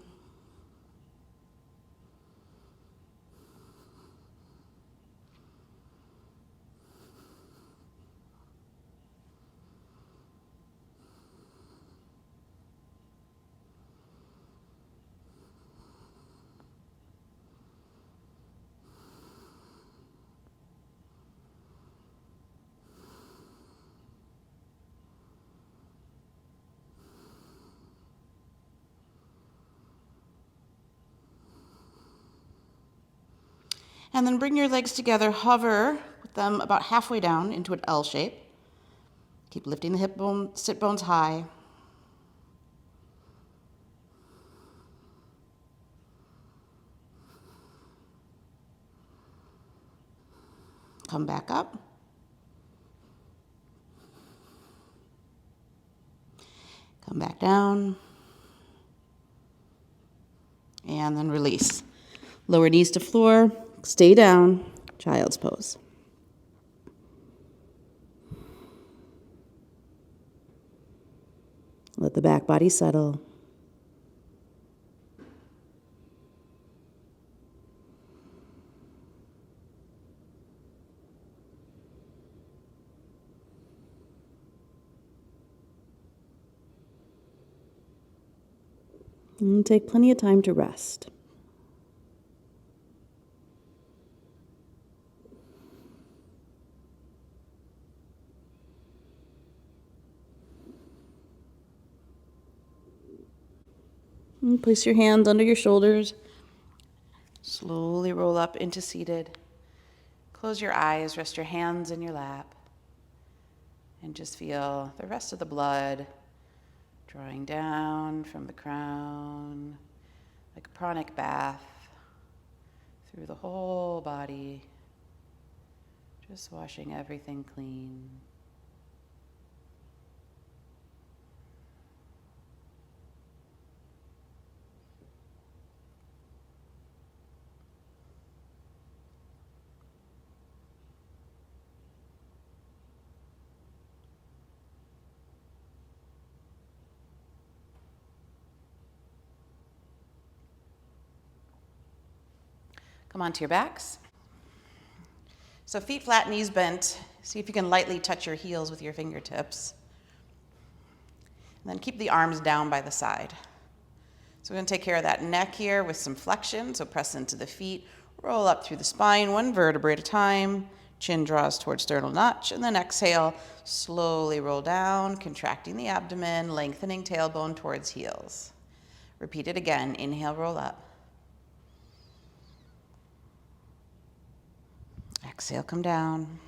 And then bring your legs together, hover with them about halfway down into an L shape. Keep lifting the sit bones high. Come back up. Come back down. And then release. Lower knees to floor. Stay down, child's pose. Let the back body settle. And take plenty of time to rest. And place your hands under your shoulders. Slowly roll up into seated. Close your eyes, rest your hands in your lap. And just feel the rest of the blood Drawing down from the crown like a pranic bath through the whole body, just washing everything clean. Come onto your backs. So feet flat, knees bent. See if you can lightly touch your heels with your fingertips. And then keep the arms down by the side. So we're going to take care of that neck here with some flexion. So press into the feet, roll up through the spine, one vertebrae at a time. Chin draws towards sternal notch, and then exhale, slowly roll down, contracting the abdomen, lengthening tailbone towards heels. Repeat it again. Inhale, roll up. Exhale, come down.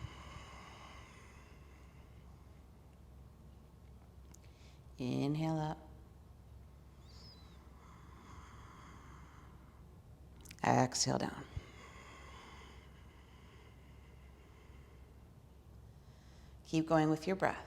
Inhale up. Exhale down. Keep going with your breath.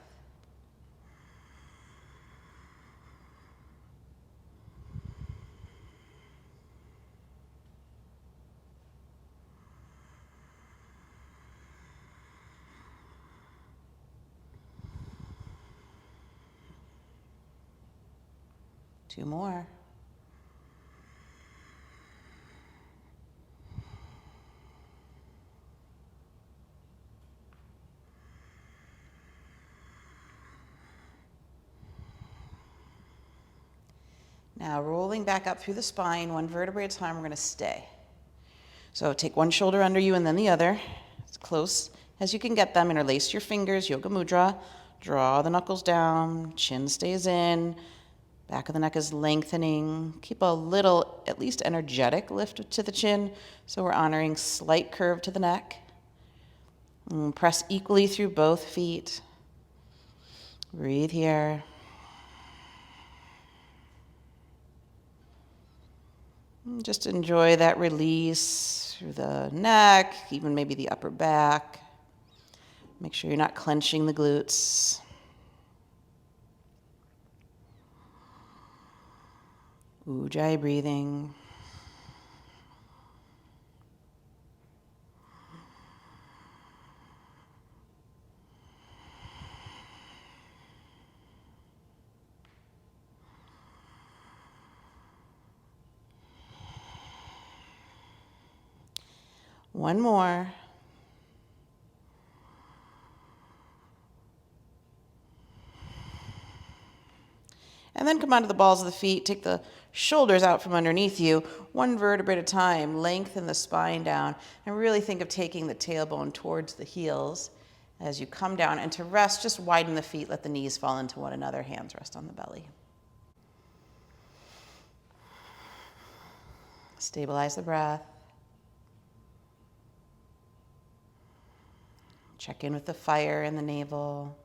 Two more. Now rolling back up through the spine, one vertebrae at a time, we're going to stay. So take one shoulder under you and then the other, as close as you can get them. Interlace your fingers, yoga mudra. Draw the knuckles down, chin stays in. Back of the neck is lengthening. Keep a little, at least energetic lift to the chin. So we're honoring slight curve to the neck. And press equally through both feet. Breathe here. And just enjoy that release through the neck, even maybe the upper back. Make sure you're not clenching the glutes. Ujjayi breathing. One more. And then come onto the balls of the feet. Take the shoulders out from underneath you, one vertebrae at a time. Lengthen the spine down. And really think of taking the tailbone towards the heels as you come down. And to rest, just widen the feet. Let the knees fall into one another. Hands rest on the belly. Stabilize the breath. Check in with the fire in the navel.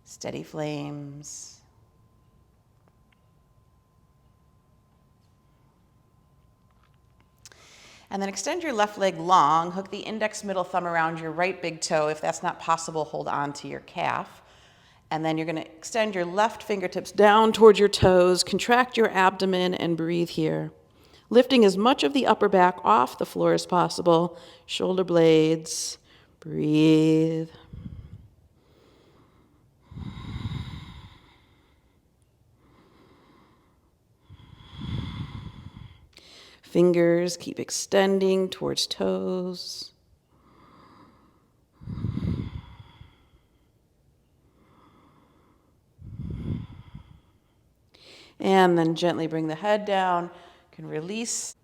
Steady flames. And then extend your left leg long. Hook the index middle thumb around your right big toe. If that's not possible, hold on to your calf. And then you're going to extend your left fingertips down towards your toes. Contract your abdomen and breathe here. Lifting as much of the upper back off the floor as possible. Shoulder blades. Breathe. Fingers keep extending towards toes. And then gently bring the head down. You can release.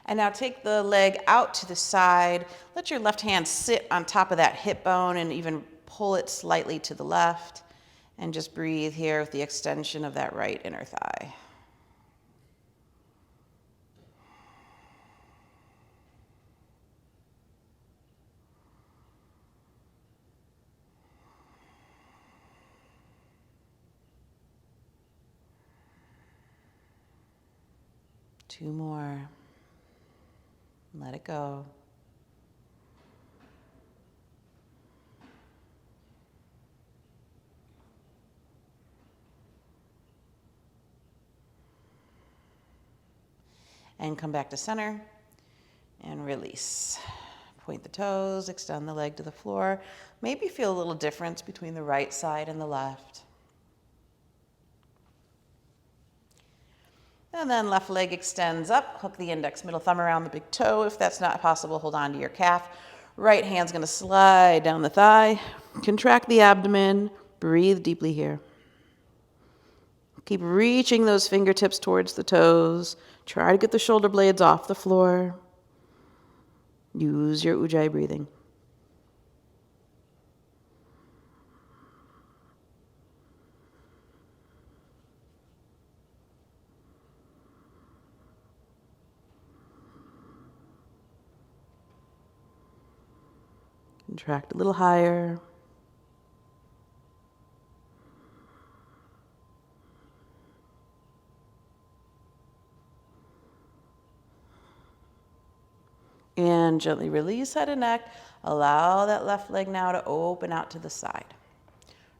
And now take the leg out to the side. Let your left hand sit on top of that hip bone and even pull it slightly to the left. And just breathe here with the extension of that right inner thigh. 2 more. Let it go. And come back to center and release. Point the toes, extend the leg to the floor. Maybe feel a little difference between the right side and the left. And then left leg extends up. Hook the index, middle thumb around the big toe. If that's not possible, hold on to your calf. Right hand's going to slide down the thigh. Contract the abdomen. Breathe deeply here. Keep reaching those fingertips towards the toes. Try to get the shoulder blades off the floor. Use your Ujjayi breathing. Contract a little higher. And gently release head and neck. Allow that left leg now to open out to the side.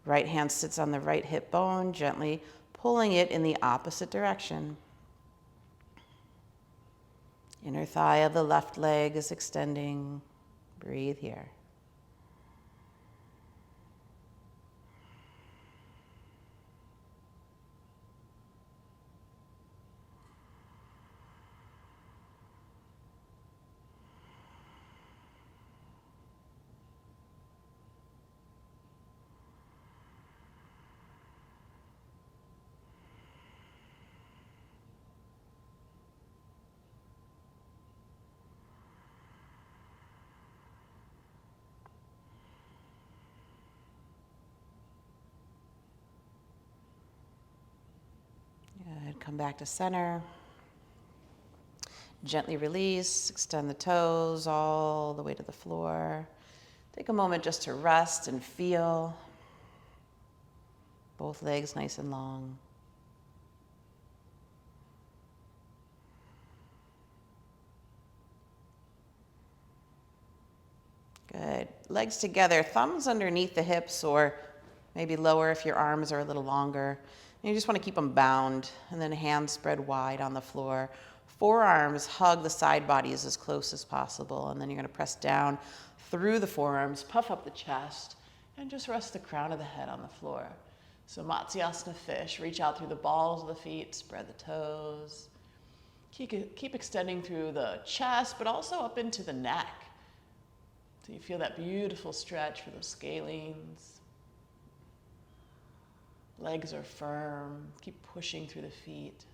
Right hand sits on the right hip bone, gently pulling it in the opposite direction. Inner thigh of the left leg is extending. Breathe here. Good. Come back to center. Gently release, extend the toes all the way to the floor. Take a moment just to rest and feel. Both legs nice and long. Good. Legs together, thumbs underneath the hips or maybe lower if your arms are a little longer. And you just want to keep them bound, and then hands spread wide on the floor. Forearms hug the side bodies as close as possible, and then you're going to press down through the forearms, puff up the chest, and just rest the crown of the head on the floor. So Matsyasana fish, reach out through the balls of the feet, spread the toes. Keep extending through the chest, but also up into the neck. So you feel that beautiful stretch for those scalenes. Legs are firm. Keep pushing through the feet.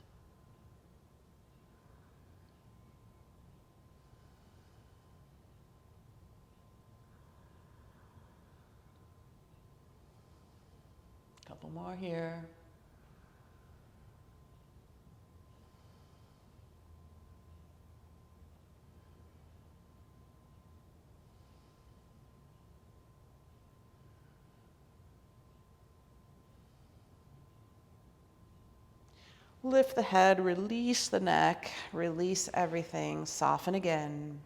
Couple more here. Lift the head, release the neck, release everything, soften again.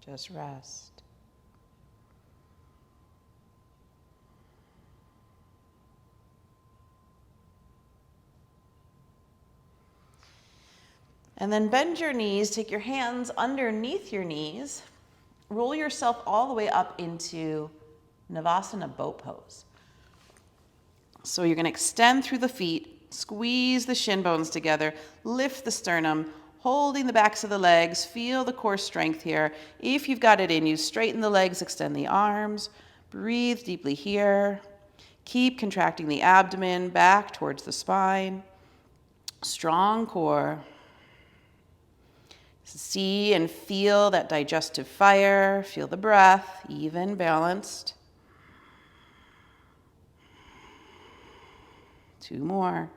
Just rest. And then bend your knees, take your hands underneath your knees. Roll yourself all the way up into Navasana boat pose. So you're going to extend through the feet, squeeze the shin bones together, lift the sternum, holding the backs of the legs, feel the core strength here. If you've got it in you, straighten the legs, extend the arms, breathe deeply here. Keep contracting the abdomen back towards the spine. Strong core. See and feel that digestive fire. Feel the breath, even, balanced. 2 more.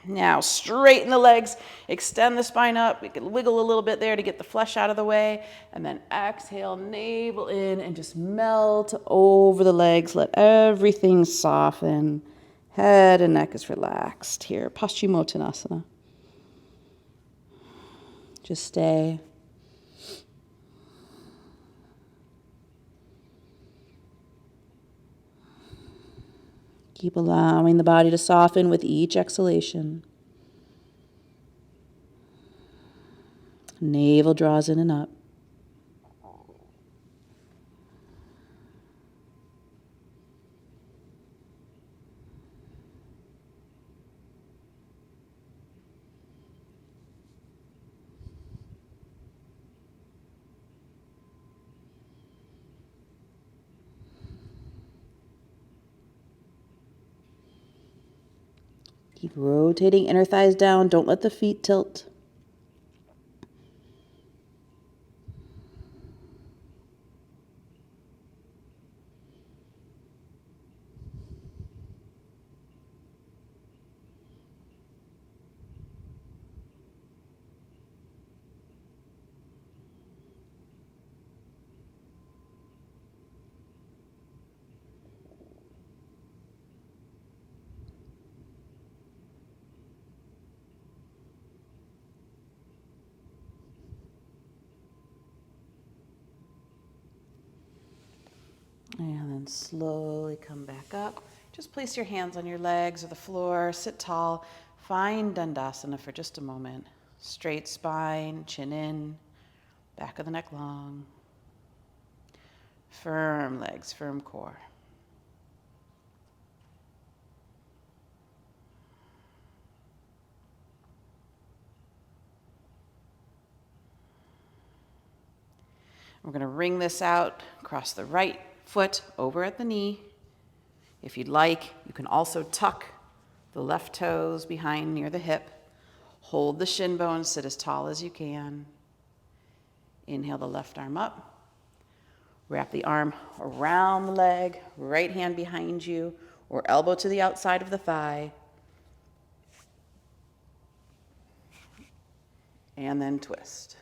Now straighten the legs, extend the spine up. We can wiggle a little bit there to get the flesh out of the way. And then exhale, navel in, and just melt over the legs. Let everything soften. Head and neck is relaxed here. Paschimottanasana. Just stay. Keep allowing the body to soften with each exhalation. Navel draws in and up. Keep rotating inner thighs down. Don't let the feet tilt. And then slowly come back up. Just place your hands on your legs or the floor. Sit tall. Find Dandasana for just a moment. Straight spine, chin in, back of the neck long. Firm legs, firm core. We're going to wring this out, cross the right foot over at the knee. If you'd like, you can also tuck the left toes behind near the hip. Hold the shin bones, sit as tall as you can. Inhale the left arm up. Wrap the arm around the leg, right hand behind you, or elbow to the outside of the thigh. And then twist.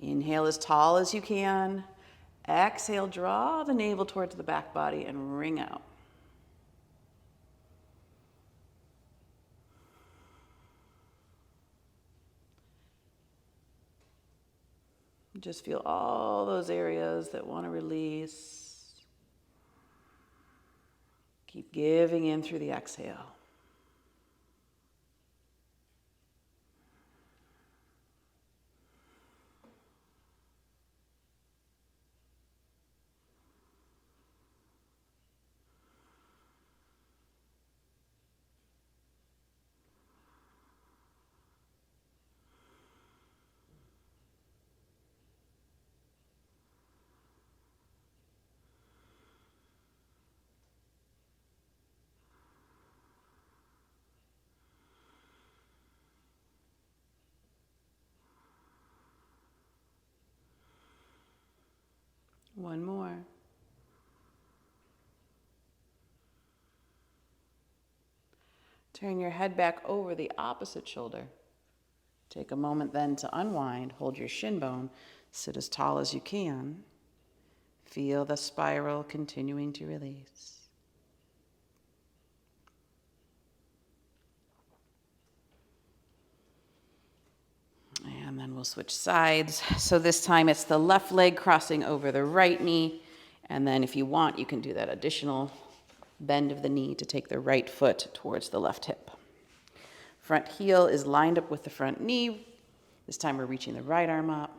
Inhale as tall as you can. Exhale, draw the navel towards the back body and wring out. Just feel all those areas that want to release. Keep giving in through the exhale. One more. Turn your head back over the opposite shoulder. Take a moment then to unwind. Hold your shin bone. Sit as tall as you can. Feel the spiral continuing to release. And then we'll switch sides. So this time it's the left leg crossing over the right knee. And then if you want, you can do that additional bend of the knee to take the right foot towards the left hip. Front heel is lined up with the front knee. This time we're reaching the right arm up.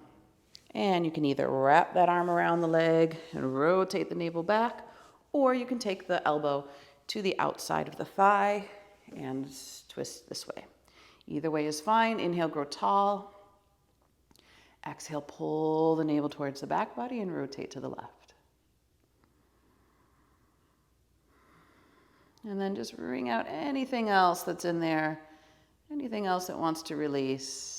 And you can either wrap that arm around the leg and rotate the navel back, or you can take the elbow to the outside of the thigh and twist this way. Either way is fine. Inhale, grow tall. Exhale, pull the navel towards the back body and rotate to the left. And then just wring out anything else that's in there, anything else that wants to release.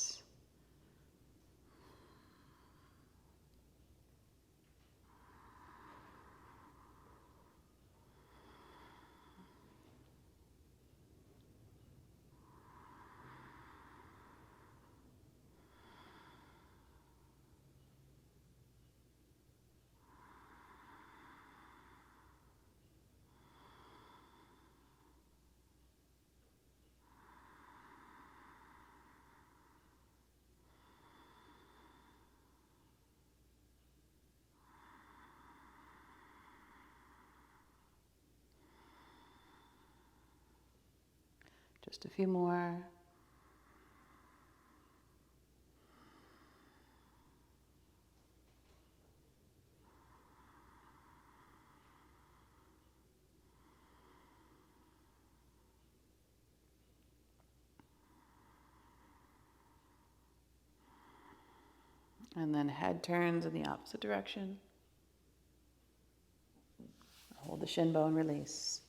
Just a few more. And then head turns in the opposite direction. Hold the shin bone, release.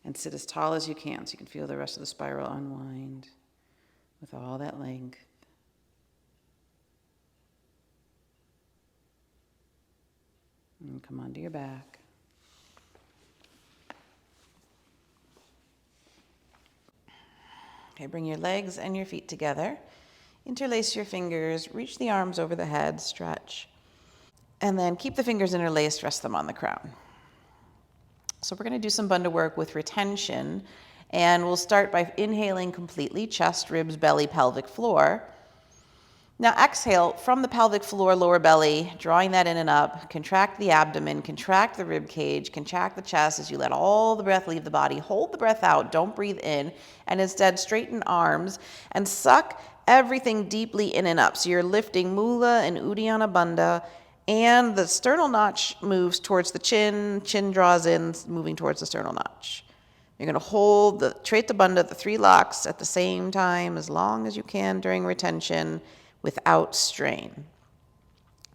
And sit as tall as you can so you can feel the rest of the spiral unwind with all that length. And come onto your back. Okay, bring your legs and your feet together. Interlace your fingers, reach the arms over the head, stretch. And then keep the fingers interlaced, rest them on the crown. So we're going to do some bandha work with retention. And we'll start by inhaling completely, chest, ribs, belly, pelvic floor. Now exhale from the pelvic floor, lower belly, drawing that in and up. Contract the abdomen, contract the rib cage, contract the chest as you let all the breath leave the body. Hold the breath out, don't breathe in, and instead straighten arms and suck everything deeply in and up. So you're lifting Mula and Uddiyana Bandha, and the sternal notch moves towards the chin, chin draws in, moving towards the sternal notch. You're going to hold the Treta Bandha, the 3 locks, at the same time as long as you can during retention without strain.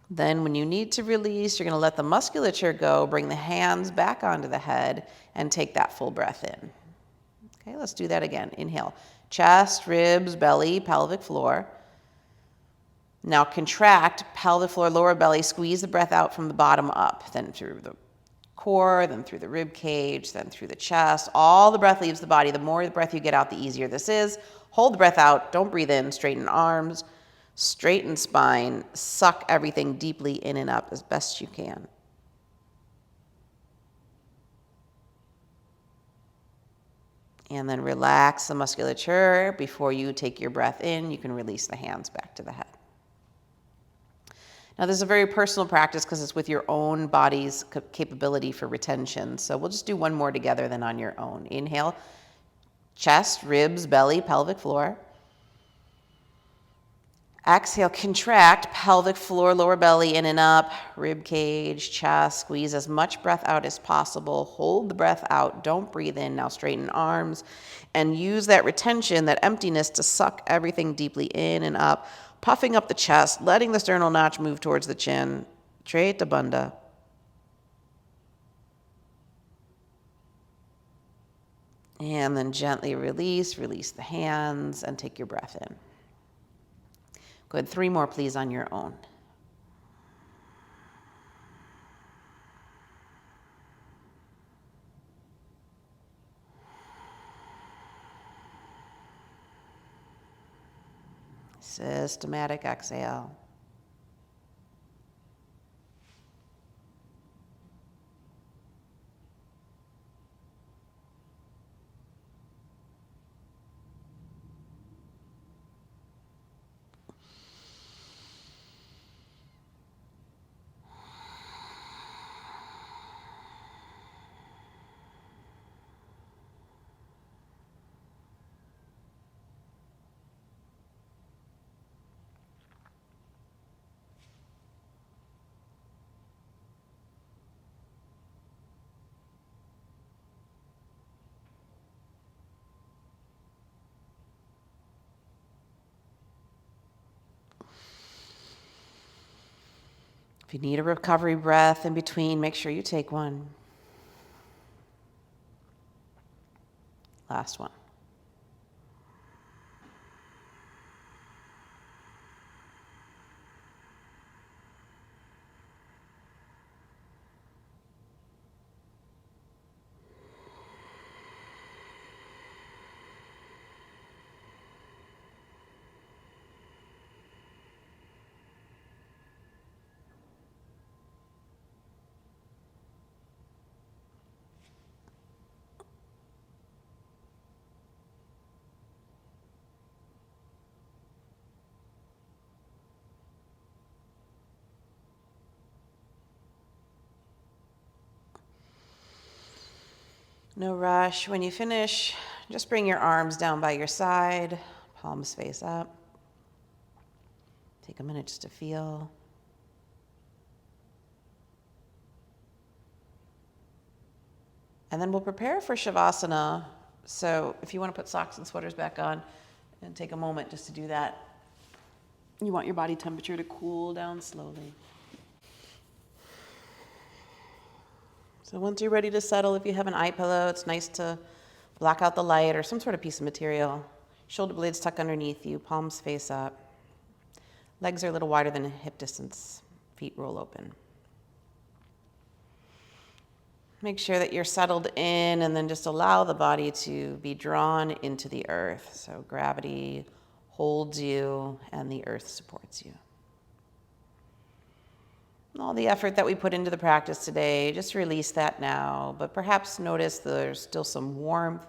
Then when you need to release, you're going to let the musculature go, bring the hands back onto the head, and take that full breath in. Okay, let's do that again. Inhale. Chest, ribs, belly, pelvic floor. Now contract, pelvic floor, lower belly, squeeze the breath out from the bottom up, then through the core, then through the rib cage, then through the chest. All the breath leaves the body. The more breath you get out, the easier this is. Hold the breath out, don't breathe in, straighten arms, straighten spine, suck everything deeply in and up as best you can. And then relax the musculature. Before you take your breath in, you can release the hands back to the head. Now, this is a very personal practice because it's with your own body's capability for retention. So we'll just do one more together then on your own. Inhale, chest, ribs, belly, pelvic floor. Exhale, contract, pelvic floor, lower belly, in and up, rib cage, chest, squeeze as much breath out as possible. Hold the breath out, don't breathe in. Now straighten arms and use that retention, that emptiness to suck everything deeply in and up, puffing up the chest, letting the sternal notch move towards the chin. Treta Bandha. And then gently release the hands and take your breath in. Good, 3 more please on your own. Systematic exhale. If you need a recovery breath in between, make sure you take one. Last one. No rush. When you finish, Just bring your arms down by your side, palms face up. Take a minute just to feel. And then we'll prepare for Shavasana. So if you want to put socks and sweaters back on, and take a moment just to do that. You want your body temperature to cool down slowly. So once you're ready to settle, if you have an eye pillow, it's nice to block out the light or some sort of piece of material. Shoulder blades tuck underneath you, palms face up. Legs are a little wider than hip distance. Feet roll open. Make sure that you're settled in, and then just allow the body to be drawn into the earth. So gravity holds you and the earth supports you. And all the effort that we put into the practice today, just release that now. But perhaps notice there's still some warmth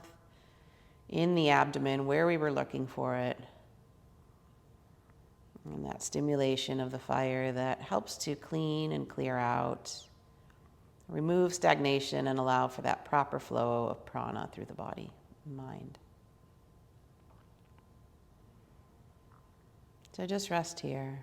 in the abdomen where we were looking for it. And that stimulation of the fire that helps to clean and clear out, remove stagnation, and allow for that proper flow of prana through the body and mind. So just rest here.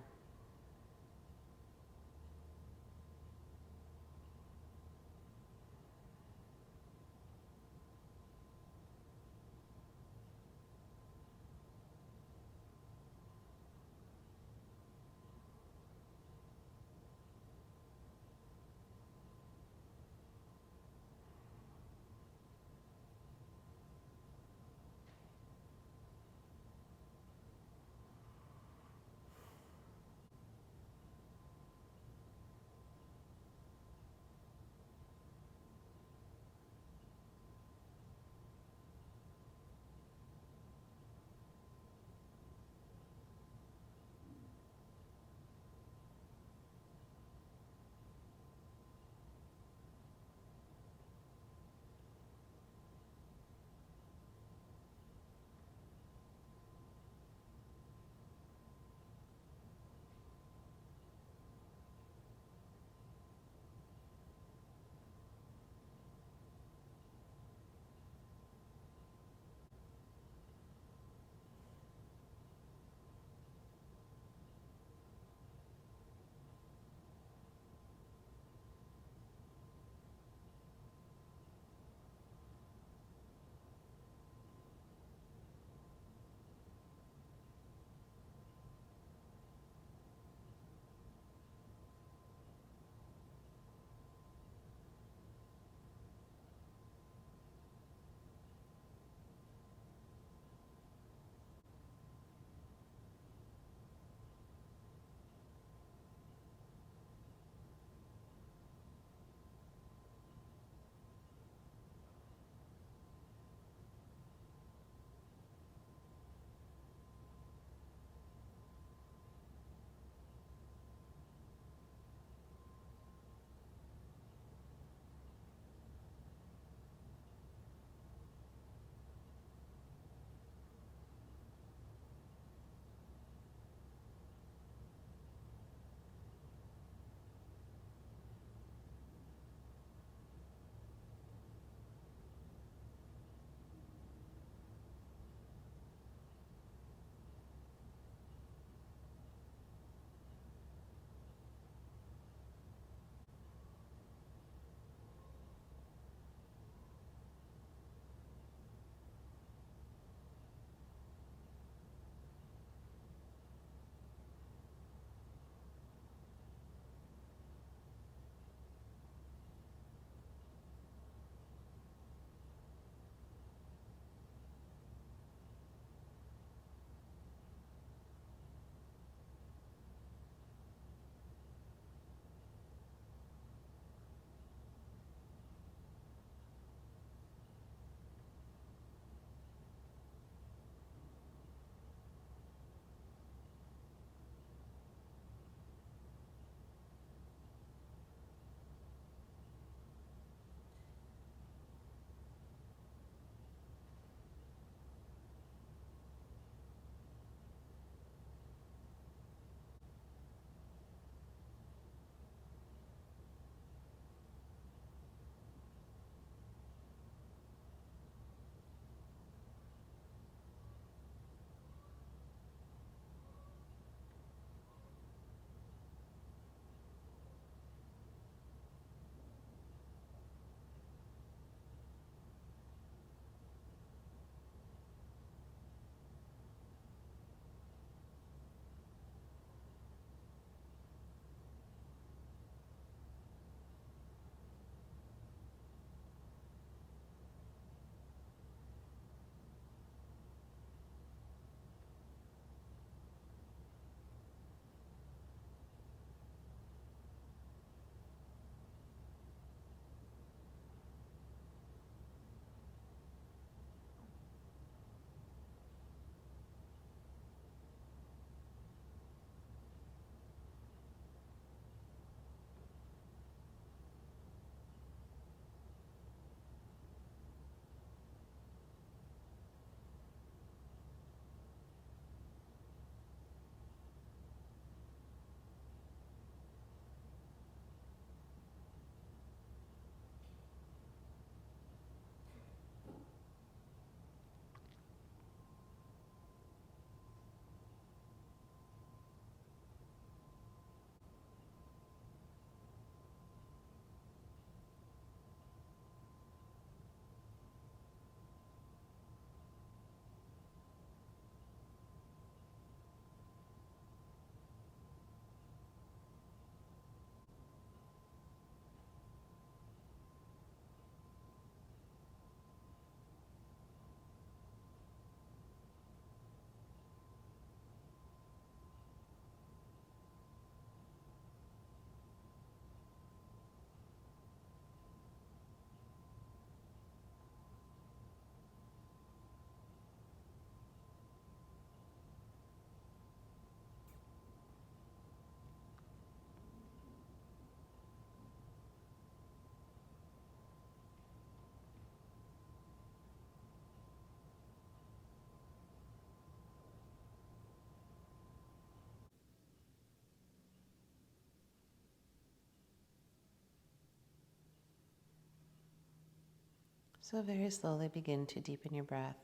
So very slowly begin to deepen your breath.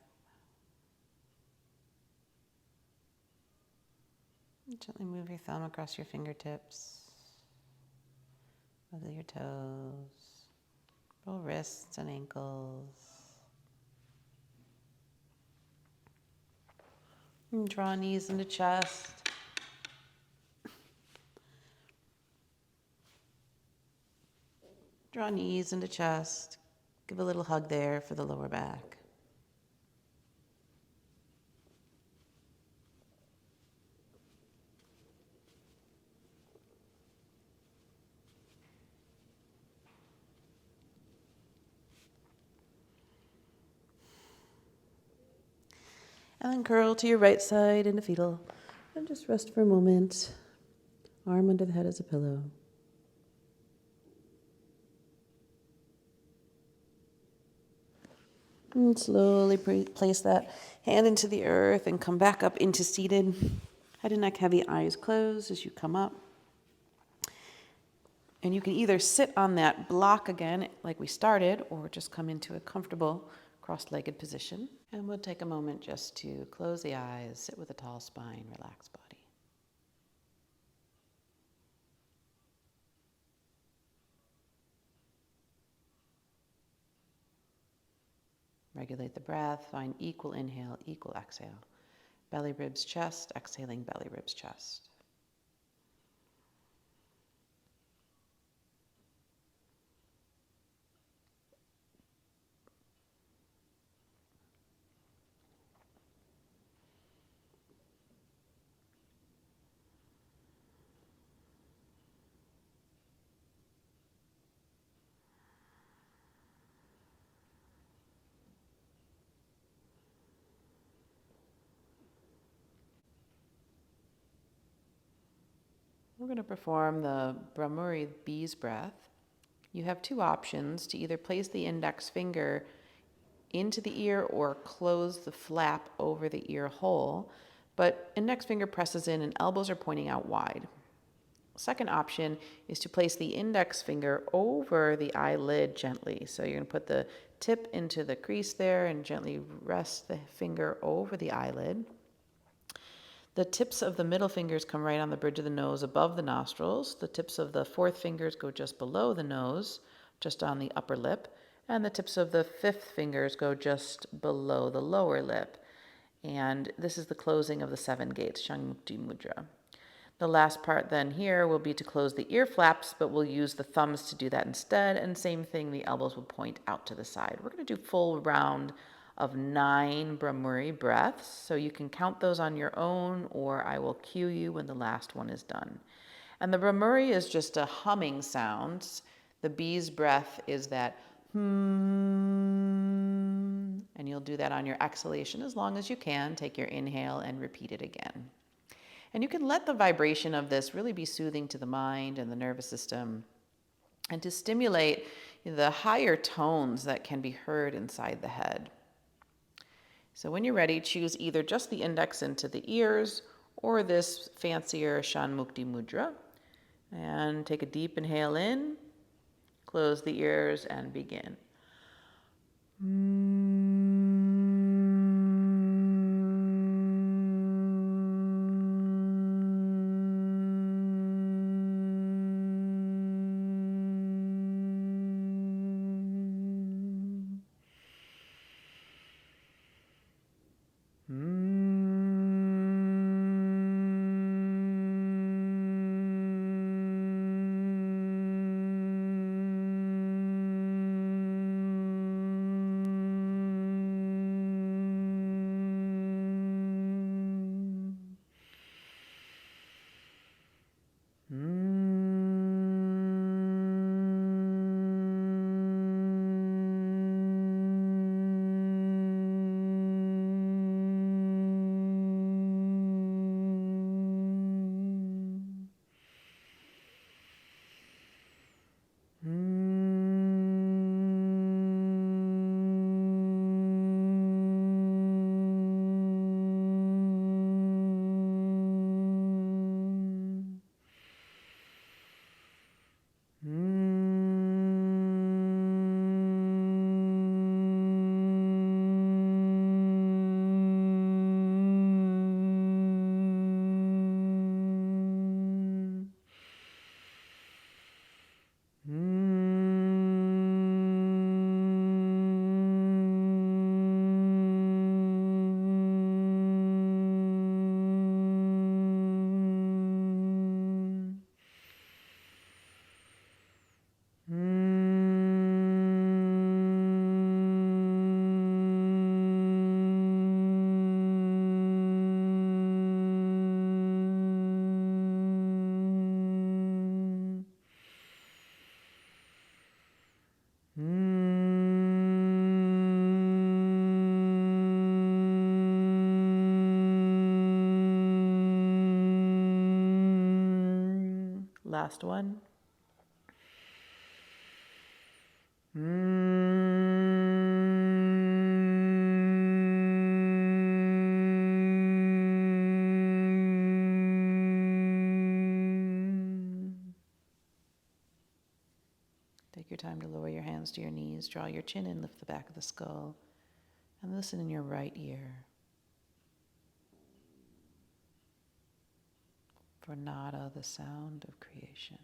Gently move your thumb across your fingertips, wiggle your toes, roll wrists and ankles. And draw knees into chest. Draw knees into chest. Give a little hug there for the lower back. And then curl to your right side into fetal. And just rest for a moment. Arm under the head as a pillow. And slowly place that hand into the earth and come back up into seated. Head and neck heavy, eyes closed as you come up. And you can either sit on that block again like we started, or just come into a comfortable cross-legged position. And we'll take a moment just to close the eyes, sit with a tall spine, relaxed body. Regulate the breath, find equal inhale, equal exhale. Belly, ribs, chest, exhaling belly, ribs, chest. We're going to perform the Brahmuri bee's breath. You have two options to either place the index finger into the ear or close the flap over the ear hole, but index finger presses in and elbows are pointing out wide. Second option is to place the index finger over the eyelid gently. So you're going to put the tip into the crease there and gently rest the finger over the eyelid. The tips of the middle fingers come right on the bridge of the nose above the nostrils. The tips of the fourth fingers go just below the nose, just on the upper lip. And the tips of the fifth fingers go just below the lower lip. And this is the closing of the 7 gates, Shanmukti Mudra. The last part then here will be to close the ear flaps, but we'll use the thumbs to do that instead. And same thing, the elbows will point out to the side. We're going to do full round of 9 Brahmuri breaths. So you can count those on your own, or I will cue you when the last one is done. And the Brahmuri is just a humming sound. The bee's breath is that and you'll do that on your exhalation as long as you can. Take your inhale and repeat it again. And you can let the vibration of this really be soothing to the mind and the nervous system, and to stimulate the higher tones that can be heard inside the head. So when you're ready, choose either just the index into the ears or this fancier Shanmukti Mudra. And take a deep inhale in, close the ears, and begin. Last one. Take your time to lower your hands to your knees, draw your chin in, lift the back of the skull, and listen in your right ear for nada, the sound of creation.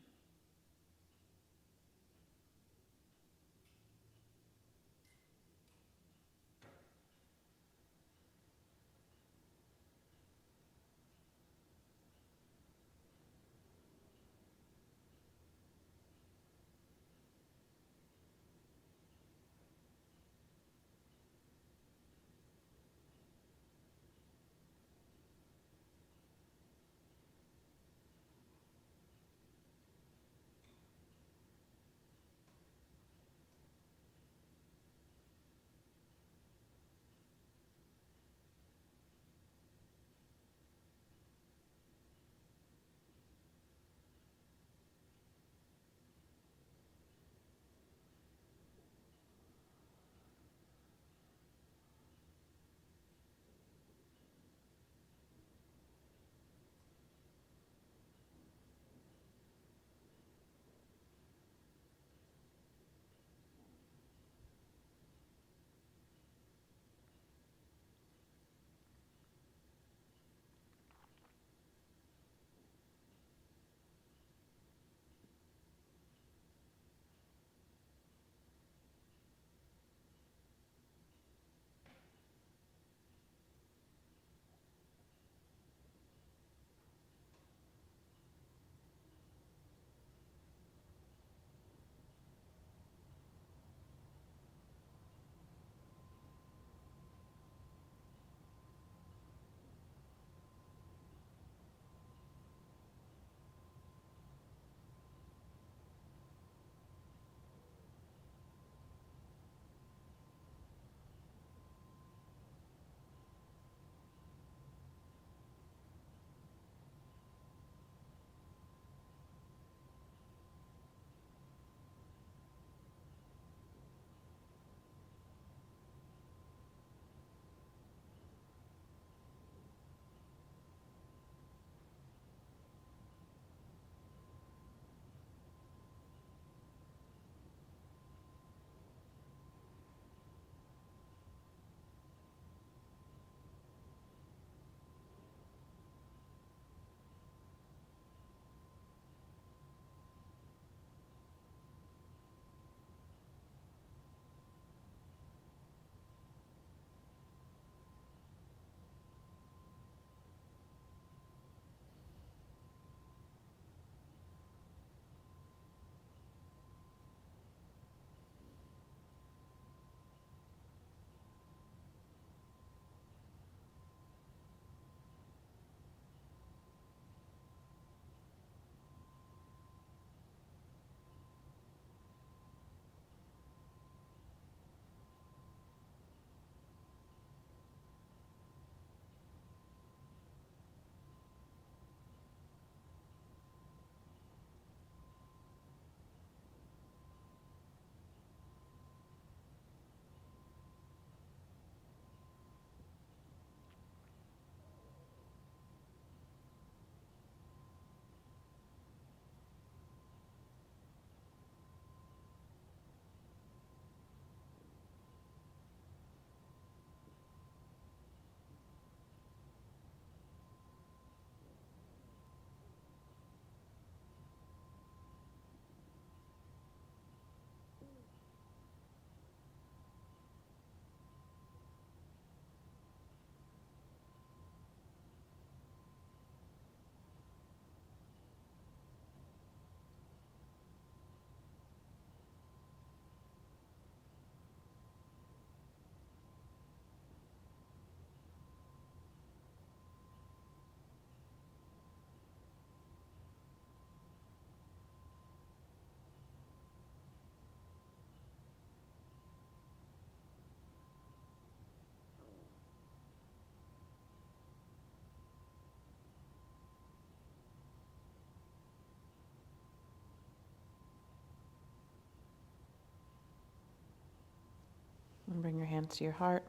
hands to your heart.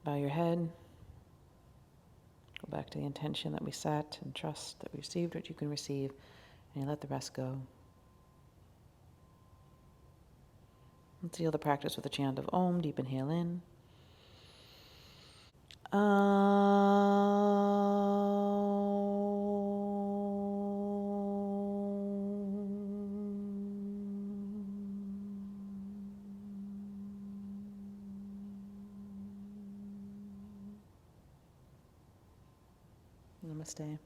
Bow your head. Go back to the intention that we set and trust that we received what you can receive, and you let the rest go. And seal the practice with a chant of Om. Deep inhale in. Namaste.